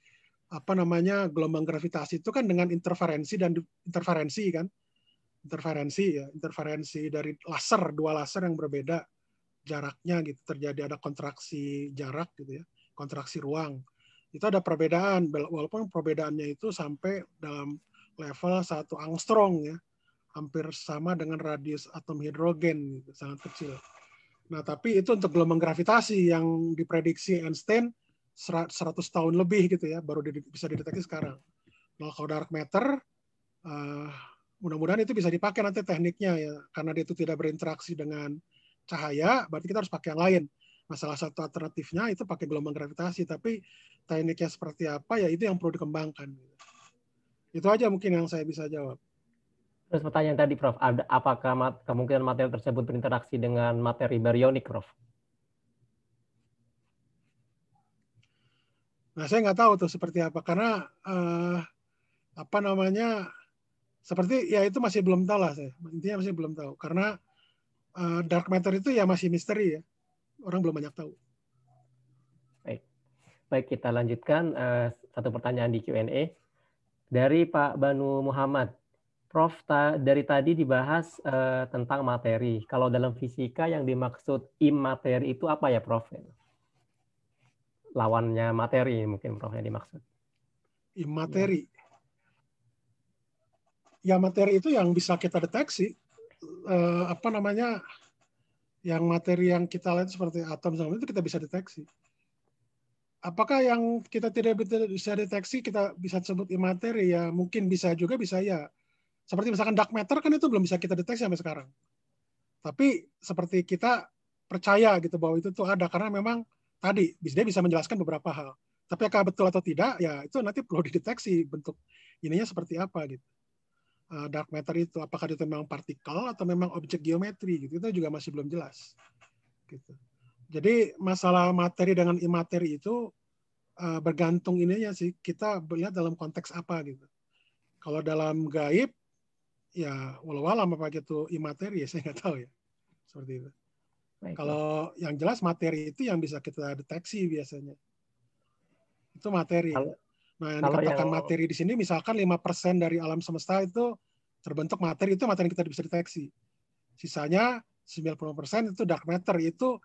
gelombang gravitasi itu kan dengan interferensi kan. Interferensi dari dua laser yang berbeda jaraknya gitu, terjadi ada kontraksi jarak gitu ya, kontraksi ruang. Itu ada perbedaan, walaupun perbedaannya itu sampai dalam level 1 angstrom ya, hampir sama dengan radius atom hidrogen gitu, sangat kecil. Nah, tapi itu untuk gelombang gravitasi yang diprediksi Einstein 100 tahun lebih gitu ya, baru bisa dideteksi sekarang. Nah, kalau dark matter, mudah-mudahan itu bisa dipakai nanti tekniknya ya, karena dia itu tidak berinteraksi dengan cahaya, berarti kita harus pakai yang lain. Nah, salah satu alternatifnya itu pakai gelombang gravitasi, tapi tekniknya seperti apa ya itu yang perlu dikembangkan. Itu aja mungkin yang saya bisa jawab. Terus pertanyaan tadi, Prof, apakah kemungkinan materi tersebut berinteraksi dengan materi barionik, Prof? Nah, saya nggak tahu tuh seperti apa, karena seperti ya itu masih belum tahu lah saya. Intinya masih belum tahu, karena dark matter itu ya masih misteri ya. Orang belum banyak tahu. Baik, kita lanjutkan satu pertanyaan di Q&A dari Pak Banu Muhammad. Prof, dari tadi dibahas tentang materi. Kalau dalam fisika yang dimaksud imateri itu apa ya, Prof? Lawannya materi mungkin, Prof, yang dimaksud. Imateri. Ya, materi itu yang bisa kita deteksi. Yang materi yang kita lihat seperti atom itu kita bisa deteksi. Apakah yang kita tidak bisa deteksi kita bisa sebut imateri? Ya mungkin bisa juga, bisa ya. Seperti misalkan dark matter kan itu belum bisa kita deteksi sampai sekarang. Tapi seperti kita percaya gitu bahwa itu tuh ada karena memang tadi dia bisa menjelaskan beberapa hal. Tapi apakah betul atau tidak ya itu nanti perlu dideteksi bentuk ininya seperti apa gitu. Dark matter itu apakah itu memang partikel atau memang objek geometri gitu, itu juga masih belum jelas gitu. Jadi masalah materi dengan imateri itu bergantung ininya sih, kita melihat dalam konteks apa gitu. Kalau dalam gaib ya walau alam apa gitu imateri ya saya nggak tahu ya, seperti itu. Baik, kalau yang jelas materi itu yang bisa kita deteksi biasanya itu materi. Nah, yang dikatakan materi di sini misalkan 5% dari alam semesta itu terbentuk materi, itu materi yang kita bisa deteksi. Sisanya 90% itu dark matter, itu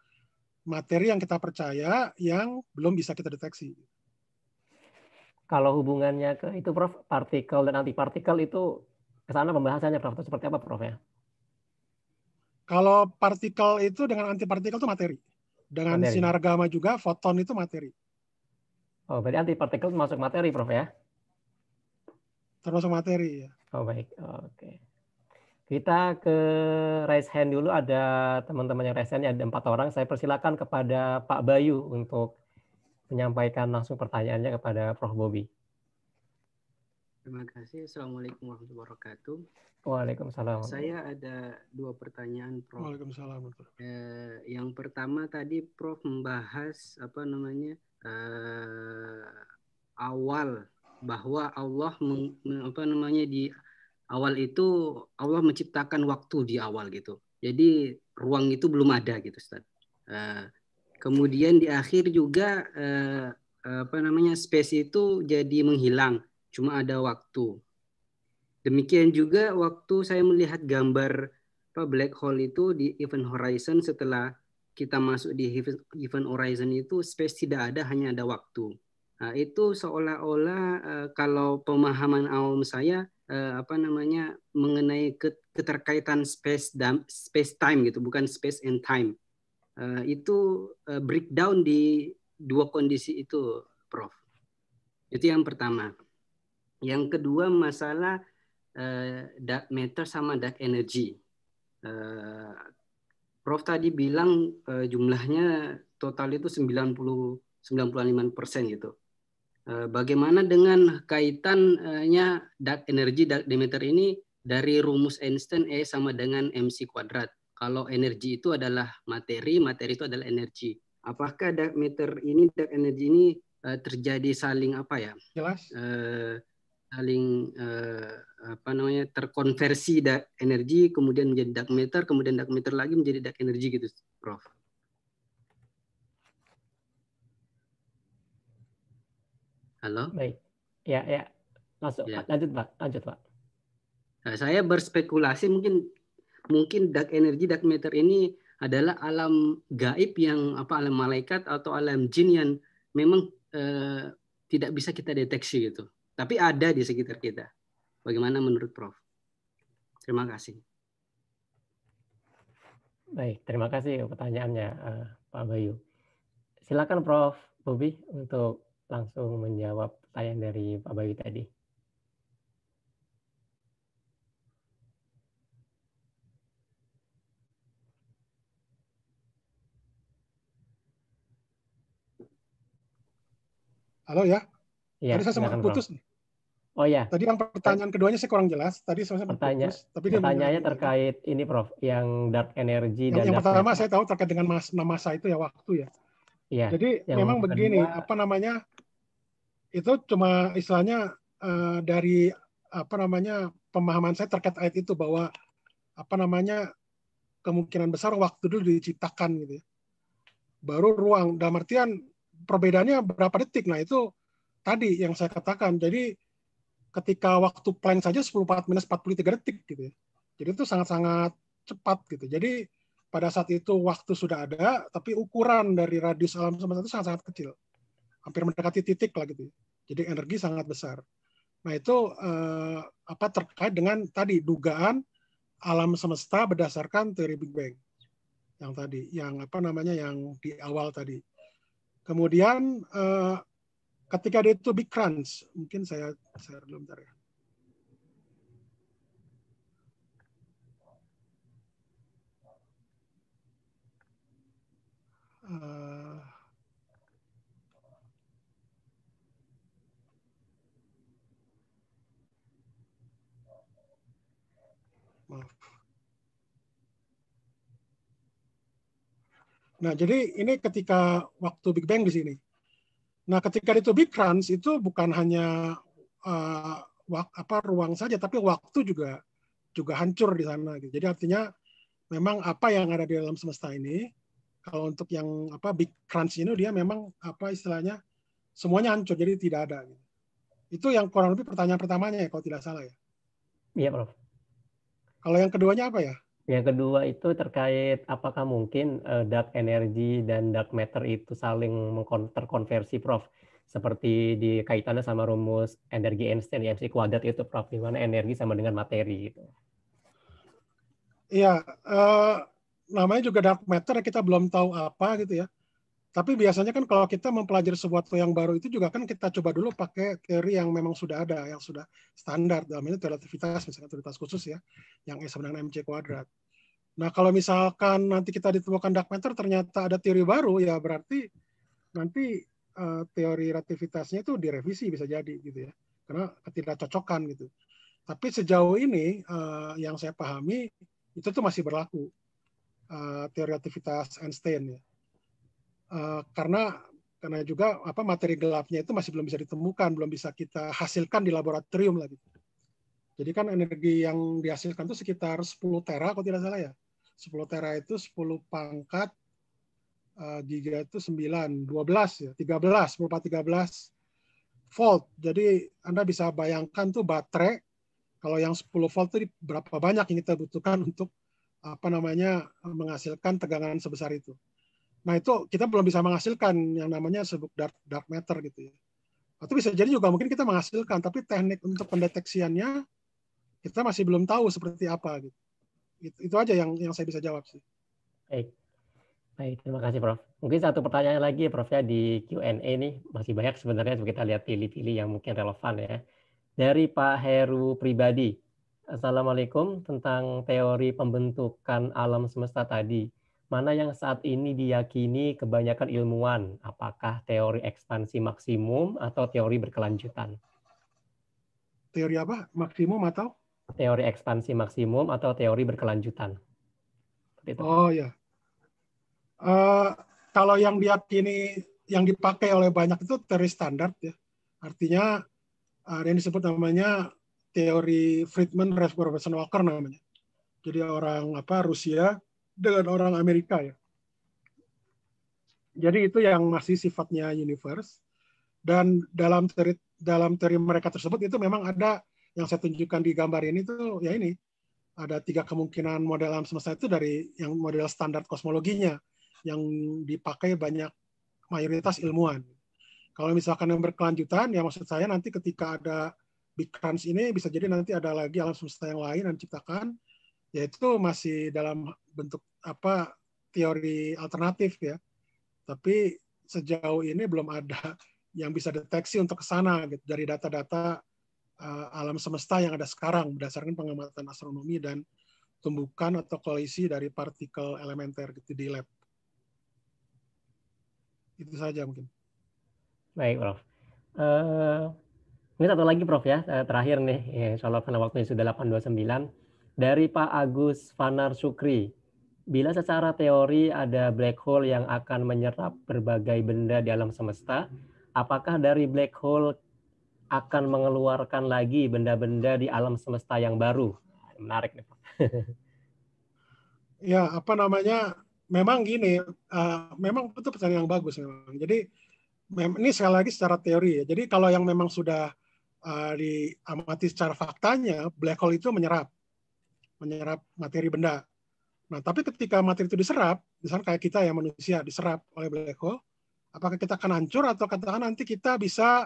materi yang kita percaya yang belum bisa kita deteksi. Kalau hubungannya ke itu, Prof, partikel dan antipartikel itu ke sana pembahasannya, Prof, itu seperti apa, Prof, ya? Kalau partikel itu dengan antipartikel itu materi. Dengan sinar gamma juga, foton itu materi. Oh, berarti antipartikel masuk materi, Prof, ya? Termasuk materi, ya. Oh, baik. Oke. Kita ke raise hand dulu. Ada teman-teman yang raise hand, ada 4 orang. Saya persilakan kepada Pak Bayu untuk menyampaikan langsung pertanyaannya kepada Prof. Bobi. Terima kasih. Assalamualaikum warahmatullahi wabarakatuh. Waalaikumsalam. Saya ada 2 pertanyaan, Prof. Waalaikumsalam. Yang pertama tadi Prof membahas awal bahwa Allah di awal itu Allah menciptakan waktu di awal gitu. Jadi ruang itu belum ada gitu, Ustaz. Kemudian di akhir juga space itu jadi menghilang, cuma ada waktu. Demikian juga waktu saya melihat gambar black hole itu di event horizon, setelah kita masuk di event horizon itu space tidak ada, hanya ada waktu. Nah, itu seolah-olah kalau pemahaman awam saya mengenai keterkaitan space time gitu, bukan space and time. Itu breakdown di 2 kondisi itu, Prof. Itu yang pertama. Yang kedua masalah dark matter sama dark energy. Prof tadi bilang jumlahnya total itu 95% gitu. Bagaimana dengan kaitannya dark energy, dark matter ini dari rumus Einstein E sama dengan mc². Kalau energi itu adalah materi, materi itu adalah energi. Apakah dark matter ini, dark energy ini terjadi saling Jelas. saling terkonversi energi, kemudian menjadi dark matter, kemudian dark matter lagi menjadi dark energy gitu, Prof. Halo? Baik. Ya. Masuk. Ya. Lanjut, Pak. Nah, saya berspekulasi mungkin dark energy, dark matter ini adalah alam gaib yang alam malaikat atau alam jin yang memang tidak bisa kita deteksi gitu. Tapi ada di sekitar kita. Bagaimana menurut Prof? Terima kasih. Baik, terima kasih pertanyaannya Pak Bayu. Silakan Prof. Bobi untuk langsung menjawab pertanyaan dari Pak Bayu tadi. Halo ya. Ya, Tadi saya sempat putus. Oh ya. Tadi yang pertanyaan keduanya saya kurang jelas. Tadi saya sempat putus. Tapi pertanyaannya terkait ini Prof, yang dark energy dan yang dark pertama matter. saya tahu terkait dengan masa itu ya, waktu ya. Iya. Jadi memang begini, itu cuma istilahnya dari pemahaman saya terkait ayat itu bahwa kemungkinan besar waktu dulu diciptakan gitu ya. Baru ruang, dalam artian perbedaannya berapa detik. Nah itu tadi yang saya katakan. Jadi ketika waktu Planck saja 10 minus 43 detik gitu ya. Jadi itu sangat-sangat cepat gitu. Jadi pada saat itu waktu sudah ada, tapi ukuran dari radius alam semesta itu sangat-sangat kecil. Hampir mendekati titik lah gitu. Jadi energi sangat besar. Nah itu terkait dengan tadi dugaan alam semesta berdasarkan teori Big Bang. Yang tadi, yang yang di awal tadi. Kemudian ketika dia itu Big Crunch, mungkin saya belum bentar ya. Maaf. Nah, jadi ini ketika waktu Big Bang di sini. Nah, ketika itu Big Crunch itu bukan hanya ruang saja, tapi waktu juga hancur di sana. Gitu. Jadi artinya memang apa yang ada di dalam semesta ini, kalau untuk yang Big Crunch ini dia memang istilahnya semuanya hancur, jadi tidak ada. Gitu. Itu yang kurang lebih pertanyaan pertamanya ya, kalau tidak salah ya. Iya, Prof. Kalau yang keduanya apa ya? Yang kedua itu terkait apakah mungkin dark energy dan dark matter itu saling terkonversi, Prof. Seperti di kaitannya sama rumus energi Einstein, MC kuadrat itu, Prof. Di mana energi sama dengan materi gitu. Iya, namanya juga dark matter, kita belum tahu apa gitu ya. Tapi biasanya kan kalau kita mempelajari sesuatu yang baru itu juga kan kita coba dulu pakai teori yang memang sudah ada, yang sudah standar. Dalam ini relativitas, misalkan relativitas khusus ya, yang E sama dengan MC kuadrat. Nah kalau misalkan nanti kita ditemukan dark matter ternyata ada teori baru, ya berarti nanti teori relativitasnya itu direvisi bisa jadi gitu ya, karena ketidakcocokan gitu. Tapi sejauh ini yang saya pahami itu tuh masih berlaku teori relativitas Einstein ya. Karena juga materi gelapnya itu masih belum bisa ditemukan, belum bisa kita hasilkan di laboratorium lagi. Jadi kan energi yang dihasilkan itu sekitar 10 tera kalau tidak salah ya. 10 tera itu 10 pangkat giga itu 9, 12 ya, 13, 13 volt. Jadi Anda bisa bayangkan tuh baterai kalau yang 10 volt itu berapa banyak yang kita butuhkan untuk menghasilkan tegangan sebesar itu. Nah itu kita belum bisa menghasilkan yang namanya sebut dark matter gitu ya. Atau bisa jadi juga mungkin kita menghasilkan, tapi teknik untuk pendeteksiannya kita masih belum tahu seperti apa gitu. Itu aja yang saya bisa jawab sih. Baik, terima kasih Prof. Mungkin satu pertanyaan lagi Prof ya di Q&A nih, masih banyak sebenarnya kita lihat pilih-pilih yang mungkin relevan ya. Dari Pak Heru Pribadi. Assalamualaikum, tentang teori pembentukan alam semesta tadi. Mana yang saat ini diyakini kebanyakan ilmuwan? Apakah teori ekspansi maksimum atau teori berkelanjutan? Teori apa? Maksimum atau? Teori ekspansi maksimum atau teori berkelanjutan? Oh ya. Kalau yang diyakini, yang dipakai oleh banyak itu teori standar ya. Artinya ada yang disebut namanya teori Friedman Robertson Walker namanya. Jadi orang Rusia dengan orang Amerika ya. Jadi itu yang masih sifatnya universe. Dan dalam teori mereka tersebut itu memang ada yang saya tunjukkan di gambar ini tuh ya ini. Ada 3 kemungkinan model alam semesta itu dari yang model standar kosmologinya yang dipakai banyak mayoritas ilmuwan. Kalau misalkan yang berkelanjutan, ya maksud saya nanti ketika ada Big Crunch ini bisa jadi nanti ada lagi alam semesta yang lain yang diciptakan, yaitu masih dalam bentuk teori alternatif ya. Tapi sejauh ini belum ada yang bisa deteksi untuk ke sana gitu, dari data-data alam semesta yang ada sekarang berdasarkan pengamatan astronomi dan tumbukan atau kolisi dari partikel elementer gitu di lab. Itu saja mungkin. Baik, Prof. Ini satu lagi, Prof ya, terakhir nih, ya, insya Allah karena waktunya sudah 8:29. Dari Pak Agus Fanar Sukri, bila secara teori ada black hole yang akan menyerap berbagai benda di alam semesta, apakah dari black hole akan mengeluarkan lagi benda-benda di alam semesta yang baru? Menarik nih, Prof. Ya, memang gini, memang itu pertanyaan yang bagus memang. Jadi ini sekali lagi secara teori ya. Jadi kalau yang memang sudah diamati secara faktanya, black hole itu menyerap materi benda. Nah, tapi ketika materi itu diserap, misalnya kayak kita ya manusia diserap oleh black hole, apakah kita akan hancur atau katakan nanti kita bisa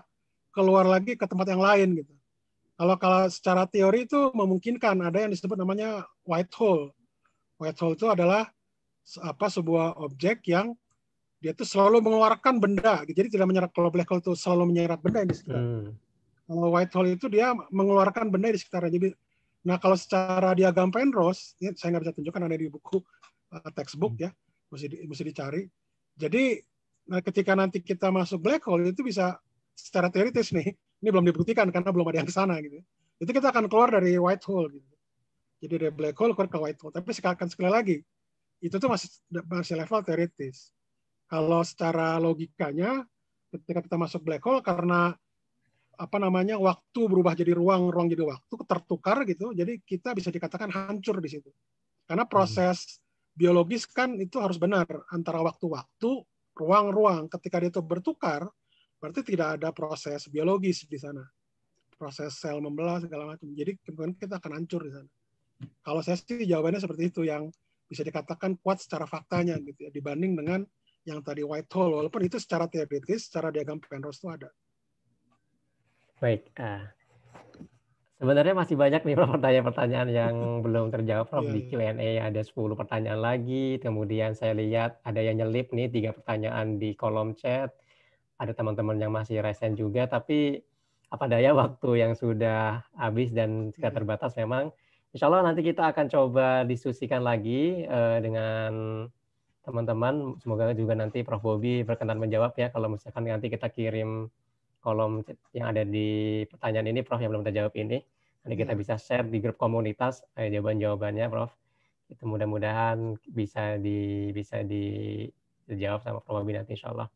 keluar lagi ke tempat yang lain gitu. Kalau secara teori itu memungkinkan, ada yang disebut namanya white hole. White hole itu adalah sebuah objek yang dia tuh selalu mengeluarkan benda. Jadi tidak menyerap. Kalau black hole itu selalu menyerap benda di sekitar. Kalau white hole itu dia mengeluarkan benda di sekitarnya. Jadi, nah kalau secara diagram Penrose, ini saya nggak bisa tunjukkan, ada di buku textbook ya, mesti dicari. Jadi nah, ketika nanti kita masuk black hole itu bisa secara teoritis nih, ini belum dibuktikan karena belum ada yang ke sana gitu. Itu kita akan keluar dari white hole gitu. Jadi dari black hole keluar ke white hole. Tapi sekali lagi, itu tuh masih level teoritis. Kalau secara logikanya, ketika kita masuk black hole karena waktu berubah jadi ruang jadi waktu, tertukar gitu, jadi kita bisa dikatakan hancur di situ. Karena proses biologis kan itu harus benar antara waktu-waktu, ruang-ruang. Ketika dia itu bertukar, berarti tidak ada proses biologis di sana. Proses sel membelah segala macam. Jadi kemudian kita akan hancur di sana. Kalau saya sih jawabannya seperti itu, yang bisa dikatakan kuat secara faktanya gitu ya, dibanding dengan yang tadi white hole, walaupun itu secara teoritis, secara diagram Penrose itu ada. Baik, sebenarnya masih banyak nih Prof pertanyaan-pertanyaan yang belum terjawab, Prof. Di Q&A ada 10 pertanyaan lagi, kemudian saya lihat ada yang nyelip nih 3 pertanyaan di kolom chat, ada teman-teman yang masih resen juga, tapi apa daya waktu yang sudah habis dan sudah terbatas memang. Insya Allah nanti kita akan coba diskusikan lagi dengan teman-teman, semoga juga nanti Prof. Bobby berkenan menjawab ya, kalau misalkan nanti kita kirim kolom yang ada di pertanyaan ini, Prof, yang belum terjawab ini. Nanti kita bisa share di grup komunitas jawaban-jawabannya, Prof. Itu mudah-mudahan bisa dijawab sama Prof Bobby nanti, insya Allah.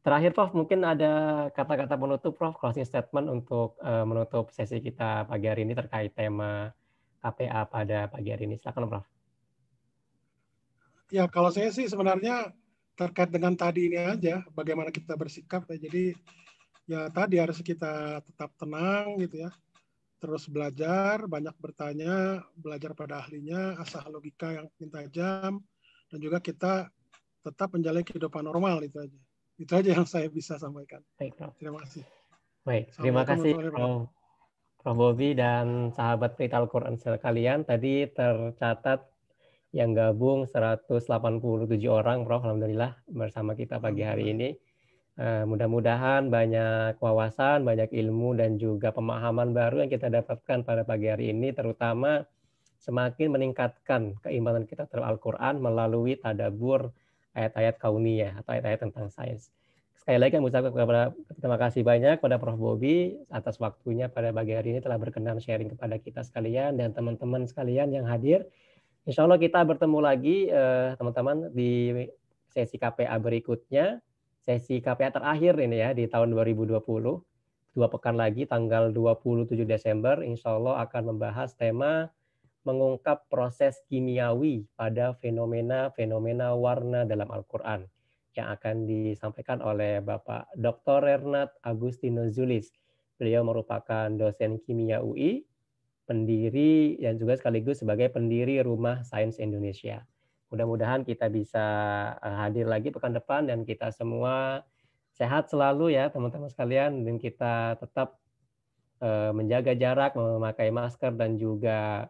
Terakhir, Prof, mungkin ada kata-kata penutup, Prof, closing statement untuk menutup sesi kita pagi hari ini terkait tema KPA pada pagi hari ini. Silakan, Prof. Ya, kalau saya sih sebenarnya terkait dengan tadi ini aja, bagaimana kita bersikap ya. Jadi ya tadi harus kita tetap tenang gitu ya. Terus belajar, banyak bertanya, belajar pada ahlinya, asah logika yang tajam, dan juga kita tetap menjalani kehidupan normal, itu aja. Itu aja yang saya bisa sampaikan. Baik, Prof. Terima kasih. Baik, terima kasih Prof Bobby dan sahabat Pelita Al-Quran sekalian. Tadi tercatat yang gabung 187 orang, Prof, alhamdulillah bersama kita pagi hari ini. Mudah-mudahan banyak wawasan, banyak ilmu, dan juga pemahaman baru yang kita dapatkan pada pagi hari ini, terutama semakin meningkatkan keimanan kita terhadap Al-Quran melalui tadabbur ayat-ayat kauniyah atau ayat-ayat tentang sains. Sekali lagi kami ucapkan terima kasih banyak kepada Prof Bobby atas waktunya pada pagi hari ini telah berkenan sharing kepada kita sekalian dan teman-teman sekalian yang hadir. Insya Allah kita bertemu lagi teman-teman di sesi KPA berikutnya, sesi KPA terakhir ini ya di tahun 2020. 2 pekan lagi, tanggal 27 Desember, insya Allah akan membahas tema mengungkap proses kimiawi pada fenomena-fenomena warna dalam Al-Quran yang akan disampaikan oleh Bapak Dr. Renat Agustinus Zulis. Beliau merupakan dosen kimia UI, pendiri dan juga sekaligus sebagai pendiri Rumah Sains Indonesia. Mudah-mudahan kita bisa hadir lagi pekan depan dan kita semua sehat selalu ya teman-teman sekalian, dan kita tetap menjaga jarak, memakai masker, dan juga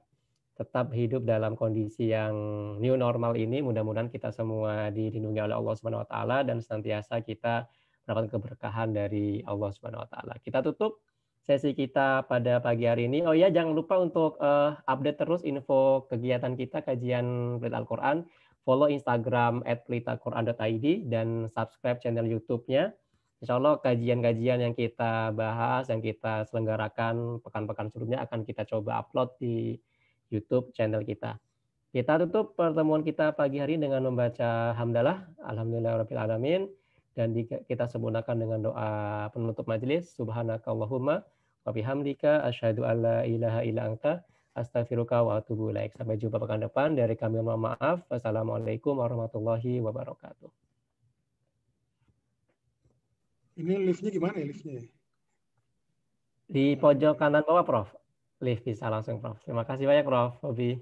tetap hidup dalam kondisi yang new normal ini. Mudah-mudahan kita semua dilindungi oleh Allah Subhanahu wa taala dan senantiasa kita mendapatkan keberkahan dari Allah Subhanahu wa taala. Kita tutup sesi kita pada pagi hari ini. Oh ya, jangan lupa untuk update terus info kegiatan kita kajian Pelita Al-Quran. Follow Instagram @pelitaquran.id dan subscribe channel YouTube-nya. Insya Allah kajian-kajian yang kita bahas, yang kita selenggarakan pekan-pekan sebelumnya akan kita coba upload di YouTube channel kita. Kita tutup pertemuan kita pagi hari dengan membaca hamdalah, alhamdulillahirabbil alamin, dan kita sempurnakan dengan doa penutup majelis. Subhanakallahumma wa bihamdika asyhadu alla ilaha illa anta astaghfiruka wa atubu ilaik. Sampai jumpa pekan depan. Dari kami mohon maaf. Wassalamualaikum warahmatullahi wabarakatuh. Ini liftnya gimana ya liftnya? Di pojok kanan bawah, Prof. Lift bisa langsung, Prof. Terima kasih banyak, Prof. Hobi.